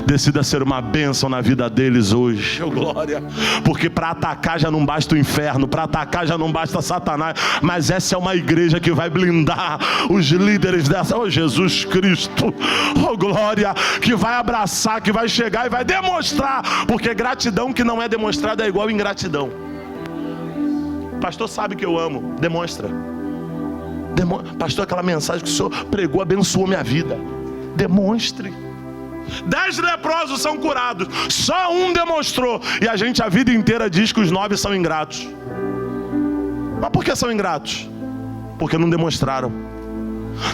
A: Decida ser uma bênção na vida deles hoje. Glória. Porque para atacar já não basta o inferno, para atacar já não basta Satanás. Mas essa é uma igreja que vai blindar os líderes dessa. Jesus Cristo, glória. Que vai abraçar, que vai chegar e vai demonstrar. Porque gratidão que não é demonstrada é igual ingratidão. Pastor sabe que eu amo, demonstra. Pastor, aquela mensagem que o Senhor pregou abençoou minha vida. Demonstre. 10 leprosos são curados, só um demonstrou. E a gente a vida inteira diz que os 9 são ingratos. Mas por que são ingratos? Porque não demonstraram.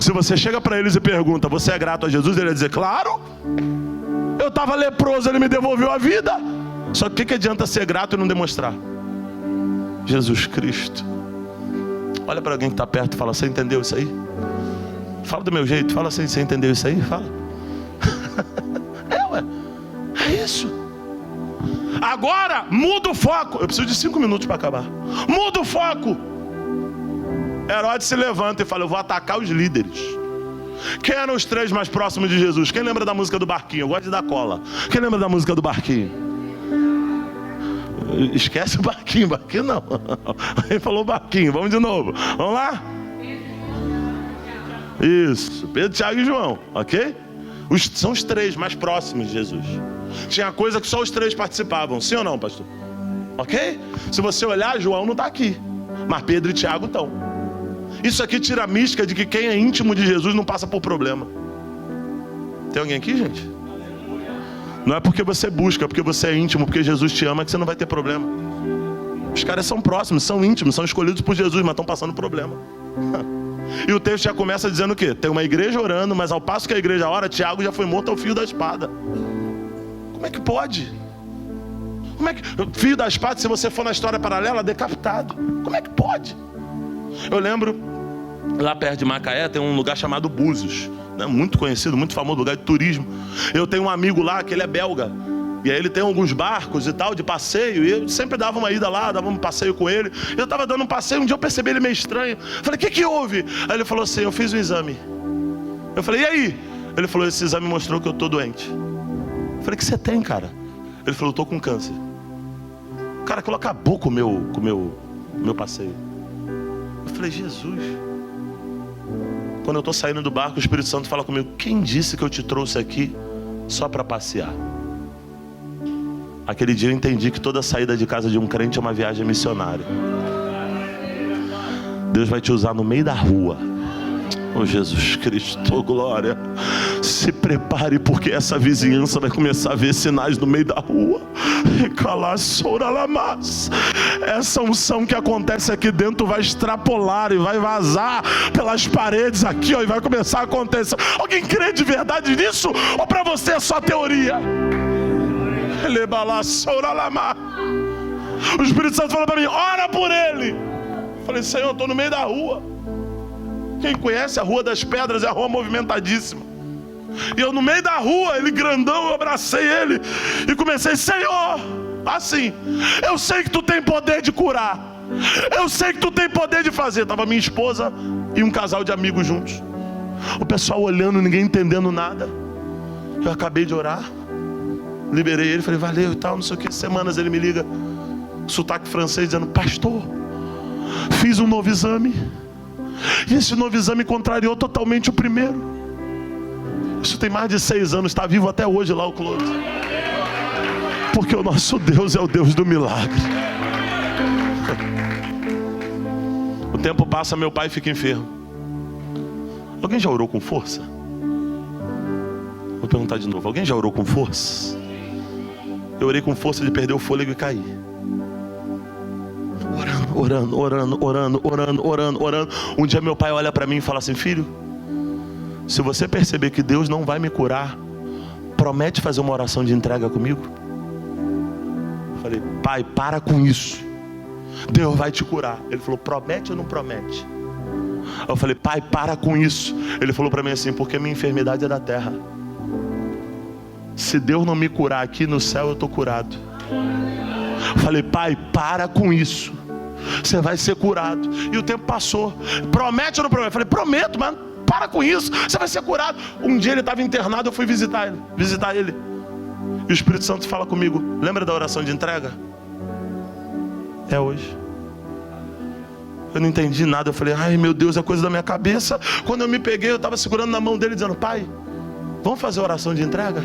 A: Se você chega para eles e pergunta, você é grato a Jesus? Ele vai dizer, claro. Eu estava leproso, ele me devolveu a vida. Só que o que adianta ser grato e não demonstrar? Jesus Cristo. Olha para alguém que está perto e fala, você entendeu isso aí? Fala do meu jeito, fala assim, você entendeu isso aí? Fala. É isso. Agora muda o foco. Eu preciso de 5 minutos para acabar. Muda o foco. Herodes se levanta e fala, eu vou atacar os líderes. Quem eram os 3 mais próximos de Jesus? Quem lembra da música do barquinho? Eu gosto de dar cola. Quem lembra da música do barquinho? Esquece o barquinho não. Ele falou barquinho, vamos de novo. Vamos lá? Isso, Pedro, Tiago e João, ok? São os 3 mais próximos de Jesus. Tinha coisa que só os 3 participavam, sim ou não, pastor? Ok? Se você olhar, João não está aqui, mas Pedro e Tiago estão. Isso aqui tira a mística de que quem é íntimo de Jesus não passa por problema. Tem alguém aqui, gente? Não é porque você busca, é porque você é íntimo, porque Jesus te ama, que você não vai ter problema. Os caras são próximos, são íntimos, são escolhidos por Jesus, mas estão passando problema. E o texto já começa dizendo o quê? Tem uma igreja orando, mas ao passo que a igreja ora, Tiago já foi morto ao fio da espada. Como é que pode? Como é que... Fio das Patas, se você for na história paralela, decapitado. Como é que pode? Eu lembro, lá perto de Macaé tem um lugar chamado Búzios, né? Muito conhecido, muito famoso, lugar de turismo. Eu tenho um amigo lá que ele é belga. E aí ele tem alguns barcos e tal, de passeio. E eu sempre dava uma ida lá, dava um passeio com ele. Eu estava dando um passeio, um dia eu percebi ele meio estranho. Falei, o que houve? Aí ele falou assim, eu fiz um exame. Eu falei, e aí? Ele falou, esse exame mostrou que eu estou doente. Eu falei, o que você tem, cara? Ele falou, eu estou com câncer. Cara, aquilo acabou com o meu passeio. Eu falei, Jesus. Quando eu estou saindo do barco, o Espírito Santo fala comigo, quem disse que eu te trouxe aqui só para passear? Aquele dia eu entendi que toda saída de casa de um crente é uma viagem missionária. Deus vai te usar no meio da rua. Oh Jesus Cristo, oh glória. Se prepare, porque essa vizinhança vai começar a ver sinais no meio da rua. Essa unção que acontece aqui dentro vai extrapolar e vai vazar pelas paredes aqui, ó, e vai começar a acontecer. Alguém crê de verdade nisso? Ou para você é só teoria? O Espírito Santo falou para mim, ora por ele. Eu falei, Senhor, eu estou no meio da rua. Quem conhece a Rua das Pedras é a rua movimentadíssima. E eu no meio da rua, ele grandão, eu abracei ele e comecei, Senhor, assim, eu sei que tu tem poder de curar, eu sei que tu tem poder de fazer. Tava minha esposa e um casal de amigos juntos. O pessoal olhando, ninguém entendendo nada. Eu acabei de orar, liberei ele, falei, valeu e tal, não sei o que. Semanas ele me liga, sotaque francês, dizendo, pastor, fiz um novo exame. E esse novo exame contrariou totalmente o primeiro. Isso tem mais de 6 anos, está vivo até hoje lá o Clóvis. Porque o nosso Deus é o Deus do milagre. O tempo passa, meu pai fica enfermo. Alguém já orou com força? Vou perguntar de novo, alguém já orou com força? Eu orei com força de perder o fôlego e cair. Orando. Um dia meu pai olha para mim e fala assim, filho, se você perceber que Deus não vai me curar, promete fazer uma oração de entrega comigo? Eu falei, pai, para com isso, Deus vai te curar. Ele falou, promete ou não promete? Eu falei, pai, para com isso. Ele falou para mim assim, porque minha enfermidade é da terra. Se Deus não me curar aqui no céu, eu estou curado. Eu falei, pai, para com isso, você vai ser curado. E o tempo passou. Promete ou não promete? Eu falei, prometo, mas para com isso, você vai ser curado. Um dia ele estava internado, eu fui visitar ele. E o Espírito Santo fala comigo, lembra da oração de entrega? É hoje. Eu não entendi nada, eu falei, ai meu Deus, é coisa da minha cabeça. Quando eu me peguei, eu estava segurando na mão dele, dizendo, pai, vamos fazer a oração de entrega?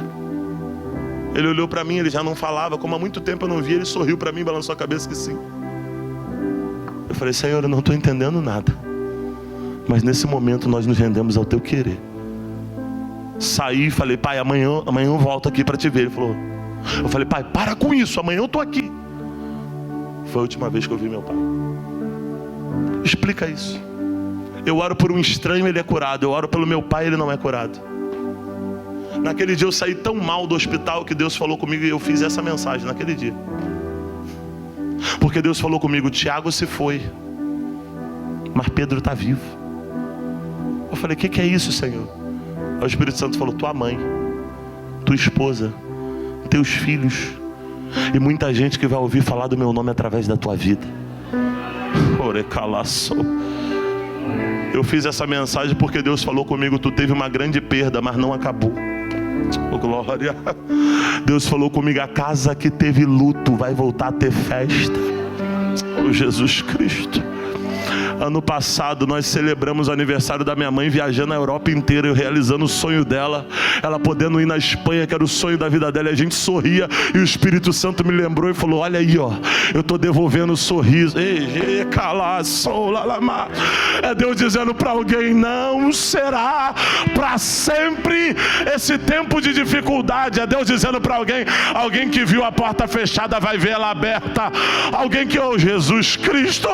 A: Ele olhou para mim, ele já não falava, como há muito tempo eu não via, ele sorriu para mim, balançou a cabeça que sim. Eu falei, Senhor, eu não estou entendendo nada, mas nesse momento nós nos rendemos ao teu querer. Saí e falei, pai, amanhã eu volto aqui para te ver. Ele falou, eu falei, pai, para com isso, amanhã eu estou aqui. Foi a última vez que eu vi meu pai. Explica isso. Eu oro por um estranho, ele é curado. Eu oro pelo meu pai, ele não é curado. Naquele dia eu saí tão mal do hospital que Deus falou comigo e eu fiz essa mensagem naquele dia. Porque Deus falou comigo, Tiago se foi, mas Pedro está vivo. Eu falei, o que é isso, Senhor? Aí o Espírito Santo falou, tua mãe, tua esposa, teus filhos e muita gente que vai ouvir falar do meu nome através da tua vida. Eu fiz essa mensagem porque Deus falou comigo, tu teve uma grande perda, mas não acabou. Oh, glória. Deus falou comigo, a casa que teve luto vai voltar a ter festa. Oh Jesus Cristo. Ano passado nós celebramos o aniversário da minha mãe, viajando a Europa inteira, eu realizando o sonho dela, ela podendo ir na Espanha, que era o sonho da vida dela, e a gente sorria, e o Espírito Santo me lembrou e falou, olha aí, ó, eu estou devolvendo o sorriso. É Deus dizendo para alguém, não será para sempre esse tempo de dificuldade. É Deus dizendo para alguém que viu a porta fechada vai ver ela aberta, alguém que, oh Jesus Cristo,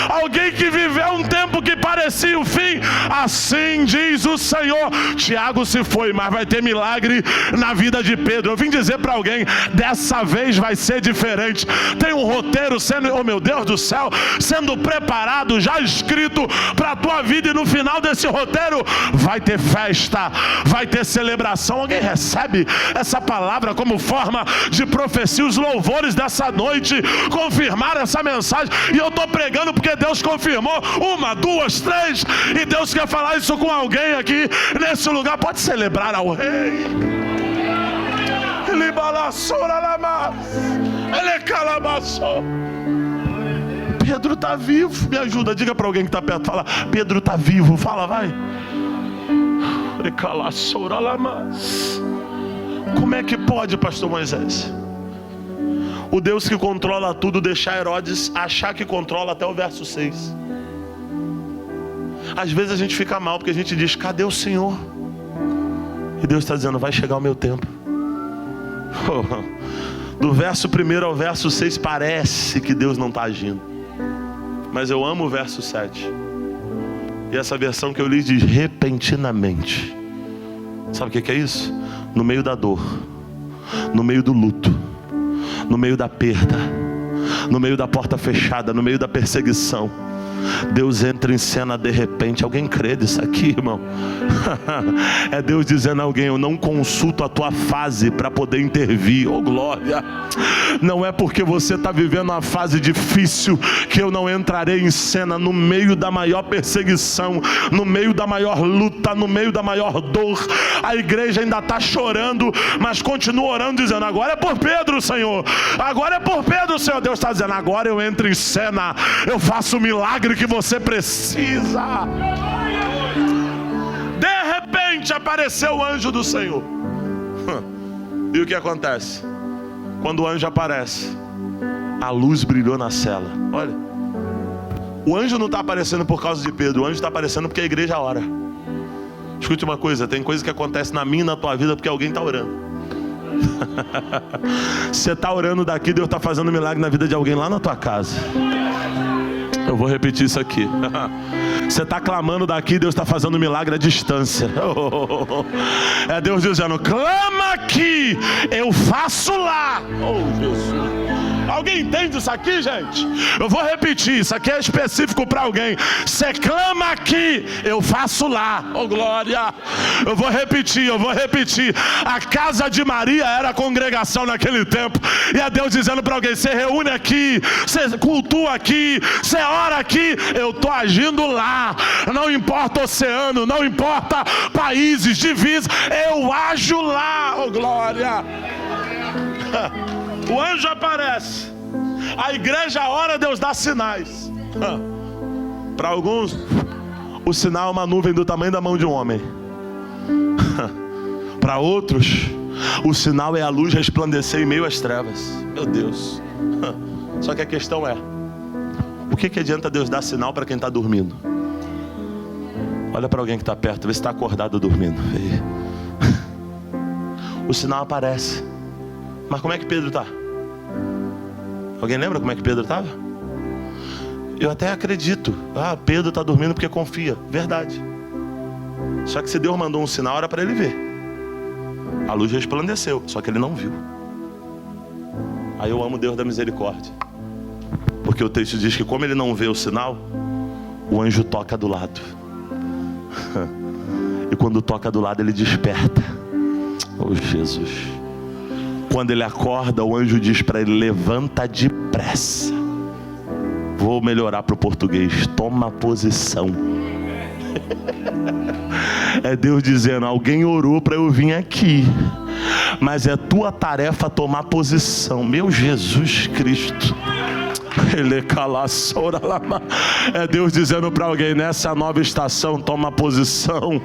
A: alguém que viu viveu um tempo que parecia o fim. Assim diz o Senhor. Tiago se foi, mas vai ter milagre na vida de Pedro. Eu vim dizer para alguém, dessa vez vai ser diferente. Tem um roteiro sendo, oh meu Deus do céu, sendo preparado, já escrito para a tua vida, e no final desse roteiro vai ter festa, vai ter celebração. Alguém recebe essa palavra como forma de profecia? Os louvores dessa noite confirmaram essa mensagem, e eu estou pregando porque Deus confirmou 1, 2, 3, e Deus quer falar isso com alguém aqui nesse lugar. Pode celebrar ao Rei. Pedro está vivo. Me ajuda, diga para alguém que está perto, fala, Pedro está vivo, fala, vai. Como é que pode, pastor Moisés, o Deus que controla tudo deixar Herodes achar que controla até o verso 6? Às vezes a gente fica mal porque a gente diz, cadê o Senhor? E Deus está dizendo, vai chegar o meu tempo. Do verso 1 ao verso 6 parece que Deus não está agindo, mas eu amo o verso 7. E essa versão que eu li diz repentinamente. Sabe o que é isso? No meio da dor, no meio do luto, no meio da perda, no meio da porta fechada, no meio da perseguição, Deus entra em cena de repente. Alguém crê nisso aqui, irmão? É Deus dizendo a alguém, eu não consulto a tua fase para poder intervir. Oh glória! Não é porque você está vivendo uma fase difícil que eu não entrarei em cena. No meio da maior perseguição, no meio da maior luta, no meio da maior dor, a igreja ainda está chorando, mas continua orando, dizendo, agora é por Pedro, Senhor, agora é por Pedro, Senhor. Deus está dizendo, agora eu entro em cena, eu faço o milagre que você precisa. De repente apareceu o anjo do Senhor. E o que acontece? Quando o anjo aparece, a luz brilhou na cela. Olha, o anjo não está aparecendo por causa de Pedro, o anjo está aparecendo porque a igreja ora. Escute uma coisa, tem coisa que acontece na minha e na tua vida porque alguém está orando. Você está orando daqui, Deus está fazendo milagre na vida de alguém lá na tua casa. Eu vou repetir isso aqui. Você está clamando daqui, Deus está fazendo milagre à distância. É Deus dizendo, clama aqui, eu faço lá. Oh Jesus. Alguém entende isso aqui, gente? Eu vou repetir, isso aqui é específico para alguém. Você clama aqui, eu faço lá. Oh glória. Eu vou repetir. A casa de Maria era a congregação naquele tempo. E é Deus dizendo para alguém, você reúne aqui, você cultua aqui, você ora aqui, eu estou agindo lá. Não importa oceano, não importa países, divisas, eu ajo lá. Oh glória. O anjo aparece, a igreja ora, Deus dá sinais. Para alguns, o sinal é uma nuvem do tamanho da mão de um homem. Para outros, o sinal é a luz resplandecer em meio às trevas. Meu Deus. Só que a questão é, o que adianta Deus dar sinal para quem está dormindo? Olha para alguém que está perto, vê se está acordado ou dormindo. O sinal aparece. Mas como é que Pedro está? Alguém lembra como é que Pedro estava? Eu até acredito. Pedro está dormindo porque confia. Verdade. Só que se Deus mandou um sinal, era para ele ver. A luz resplandeceu, só que ele não viu. Aí eu amo Deus da misericórdia, porque o texto diz que como ele não vê o sinal, o anjo toca do lado. E quando toca do lado, ele desperta. Oh Jesus. Quando ele acorda, o anjo diz para ele, levanta depressa. Vou melhorar para o português, toma posição. É Deus dizendo, alguém orou para eu vir aqui, mas é tua tarefa tomar posição. Meu Jesus Cristo. É Deus dizendo para alguém, nessa nova estação, toma posição.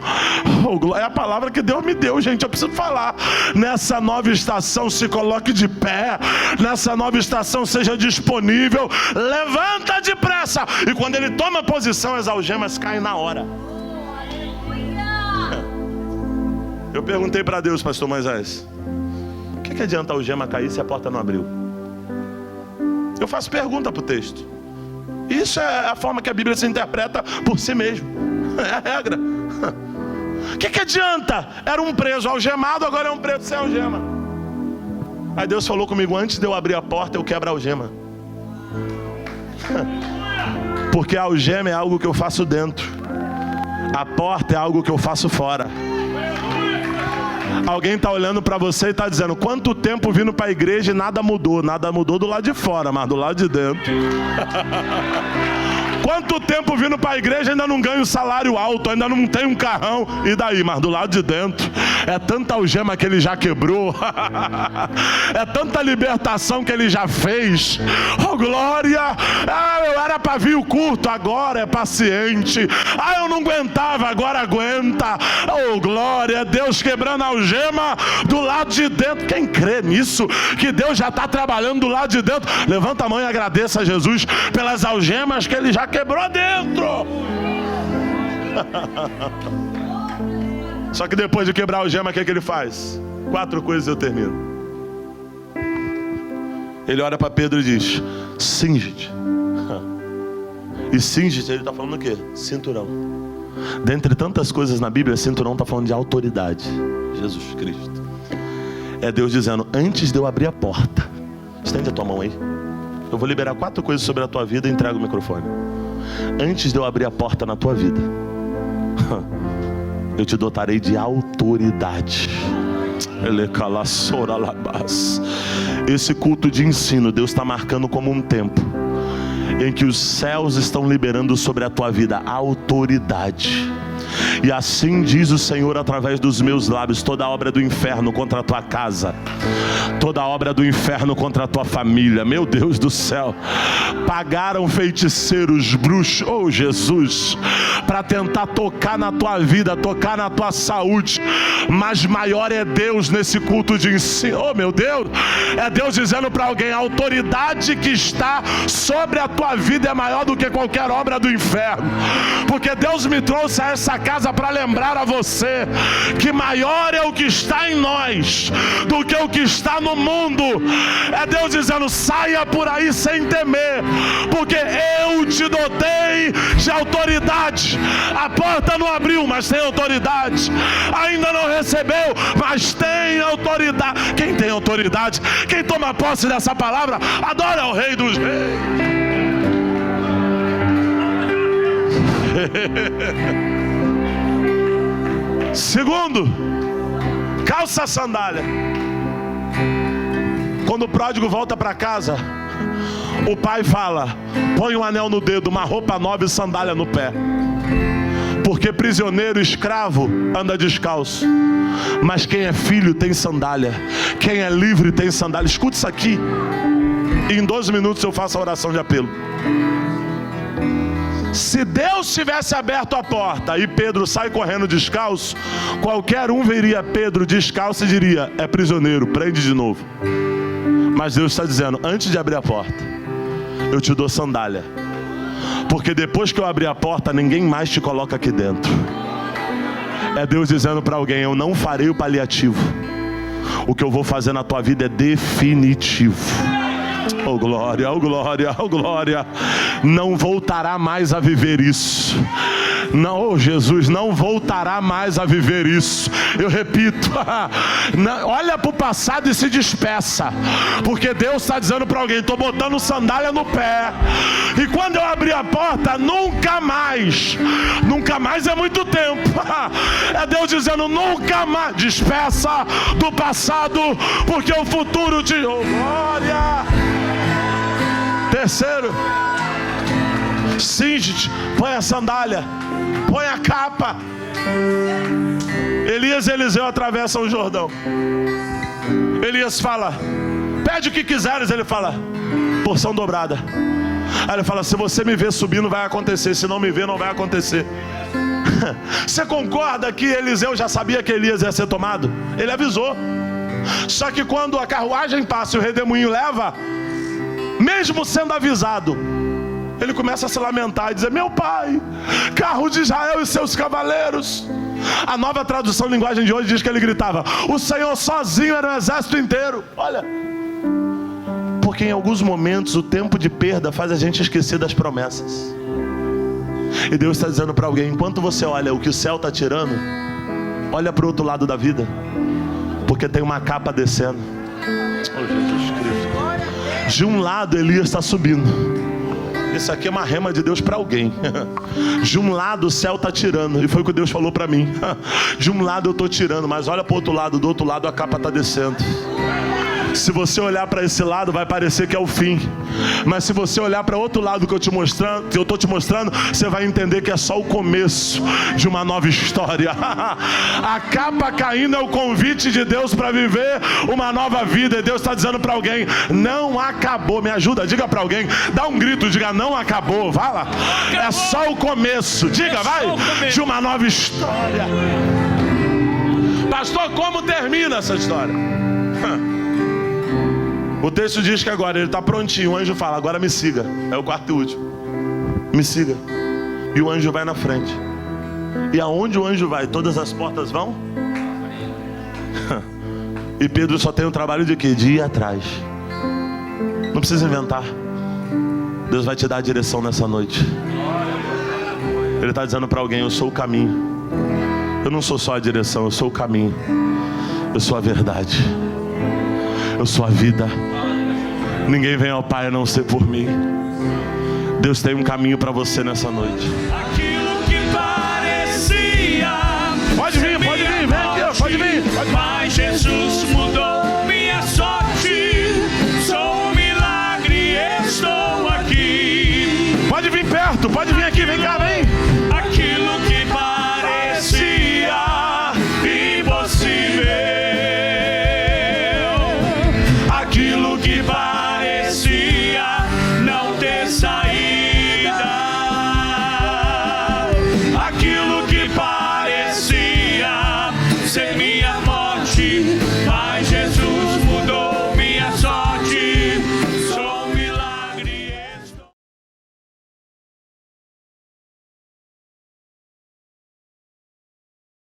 A: É a palavra que Deus me deu, gente, eu preciso falar. Nessa nova estação, se coloque de pé. Nessa nova estação, seja disponível. Levanta depressa. E quando ele toma posição, as algemas caem na hora. Eu perguntei para Deus, pastor Moisés, o que adianta a algema cair se a porta não abriu? Eu faço pergunta para o texto. Isso é a forma que a Bíblia se interpreta por si mesmo. É a regra. O que adianta? Era um preso algemado, agora é um preso sem algema. Aí Deus falou comigo: antes de eu abrir a porta, eu quebro a algema. Porque a algema é algo que eu faço dentro, a porta é algo que eu faço fora. Alguém está olhando para você e está dizendo: quanto tempo vindo para a igreja e nada mudou? Nada mudou do lado de fora, mas do lado de dentro. Quanto tempo vindo para a igreja, ainda não ganho salário alto, ainda não tenho um carrão, e daí? Mas do lado de dentro, é tanta algema que ele já quebrou, é tanta libertação que ele já fez. Oh glória! Ah, eu era pavio curto, agora é paciente. Ah, eu não aguentava, agora aguenta. Oh glória! Deus quebrando a algema do lado de dentro. Quem crê nisso, que Deus já está trabalhando do lado de dentro, levanta a mão e agradeça a Jesus pelas algemas que ele já quebrou dentro. Só que depois de quebrar a algema, o que ele faz? 4 coisas eu termino. Ele olha para Pedro e diz: cinge-te. E cinge-te, ele está falando o quê? Cinturão. Dentre tantas coisas na Bíblia, cinturão está falando de autoridade. Jesus Cristo. É Deus dizendo: antes de eu abrir a porta, estende a tua mão aí, eu vou liberar 4 coisas sobre a tua vida e entrego o microfone. Antes de eu abrir a porta na tua vida, eu te dotarei de autoridade. Esse culto de ensino, Deus está marcando como um tempo em que os céus estão liberando sobre a tua vida autoridade. E assim diz o Senhor através dos meus lábios: toda obra do inferno contra a tua casa, toda obra do inferno contra a tua família, meu Deus do céu, pagaram feiticeiros, bruxos, oh Jesus, para tentar tocar na tua vida, tocar na tua saúde, mas maior é Deus nesse culto de ensino. Oh meu Deus, é Deus dizendo para alguém: a autoridade que está sobre a tua vida é maior do que qualquer obra do inferno. Porque Deus me trouxe a essa casa para lembrar a você que maior é o que está em nós do que o que está no mundo. É Deus dizendo: saia por aí sem temer, porque eu te dotei de autoridade. A porta não abriu, mas tem autoridade. Ainda não recebeu, mas tem autoridade. Quem tem autoridade, quem toma posse dessa palavra, adora o Rei dos Reis. Segundo, calça a sandália. Quando o pródigo volta para casa, o pai fala: põe um anel no dedo, uma roupa nova e sandália no pé. Porque prisioneiro, escravo, anda descalço, mas quem é filho tem sandália. Quem é livre tem sandália. Escute isso aqui, e em 12 minutos eu faço a oração de apelo. Se Deus tivesse aberto a porta e Pedro sai correndo descalço, qualquer um veria Pedro descalço e diria: é prisioneiro, prende de novo. Mas Deus está dizendo: antes de abrir a porta, eu te dou sandália, porque depois que eu abrir a porta, ninguém mais te coloca aqui dentro. É Deus dizendo para alguém: eu não farei o paliativo, o que eu vou fazer na tua vida é definitivo. Oh glória, oh glória, oh glória. Não voltará mais a viver isso. Não, oh Jesus, não voltará mais a viver isso. Eu repito, olha para o passado e se despeça, porque Deus está dizendo para alguém: estou botando sandália no pé, e quando eu abrir a porta, nunca mais. Nunca mais é muito tempo. É Deus dizendo: nunca mais. Despeça do passado, porque o futuro te... Oh glória. Terceiro, cinge-te, põe a sandália, põe a capa. Elias e Eliseu atravessam o Jordão. Elias fala: pede o que quiseres. Ele fala: porção dobrada. Aí ele fala: se você me ver subindo, vai acontecer. Se não me ver, não vai acontecer. Você concorda que Eliseu já sabia que Elias ia ser tomado? Ele avisou. Só que quando a carruagem passa e o redemoinho leva, mesmo sendo avisado, ele começa a se lamentar e dizer: meu pai, carro de Israel e seus cavaleiros. A Nova Tradução Linguagem de hoje diz que ele gritava: o Senhor sozinho era um exército inteiro. Olha, porque em alguns momentos o tempo de perda faz a gente esquecer das promessas. E Deus está dizendo para alguém: enquanto você olha o que o céu está tirando, olha para o outro lado da vida, porque tem uma capa descendo. Oh, Jesus Cristo. De um lado Elias está subindo. Isso aqui é uma rema de Deus para alguém. De um lado o céu está tirando, e foi o que Deus falou para mim. De um lado eu estou tirando, mas olha para o outro lado, do outro lado a capa está descendo. Se você olhar para esse lado, vai parecer que é o fim. Mas se você olhar para o outro lado que eu estou te mostrando, você vai entender que é só o começo de uma nova história. A capa caindo é o convite de Deus para viver uma nova vida. E Deus está dizendo para alguém: não acabou. Me ajuda, diga para alguém, dá um grito, diga: não acabou. Vai lá. É só o começo. Diga, vai, de uma nova história. Pastor, como termina essa história? O texto diz que agora ele está prontinho. O anjo fala: agora me siga. É o quarto e último. Me siga. E o anjo vai na frente. E aonde o anjo vai, todas as portas vão. E Pedro só tem o trabalho de quê? De ir atrás. Não precisa inventar. Deus vai te dar a direção nessa noite. Ele está dizendo para alguém: eu sou o caminho. Eu não sou só a direção, eu sou o caminho. Eu sou a verdade. Eu sou a vida. Ninguém vem ao Pai a não ser por mim. Deus tem um caminho para você nessa noite.
B: Aquilo que parecia.
A: Pode vir, vem aqui, pode vir.
B: Mas Jesus mudou minha sorte. Sou um milagre, estou aqui.
A: Pode vir perto, pode vir aqui, vem cá, vem.
B: Aquilo que parecia impossível. Aquilo que parecia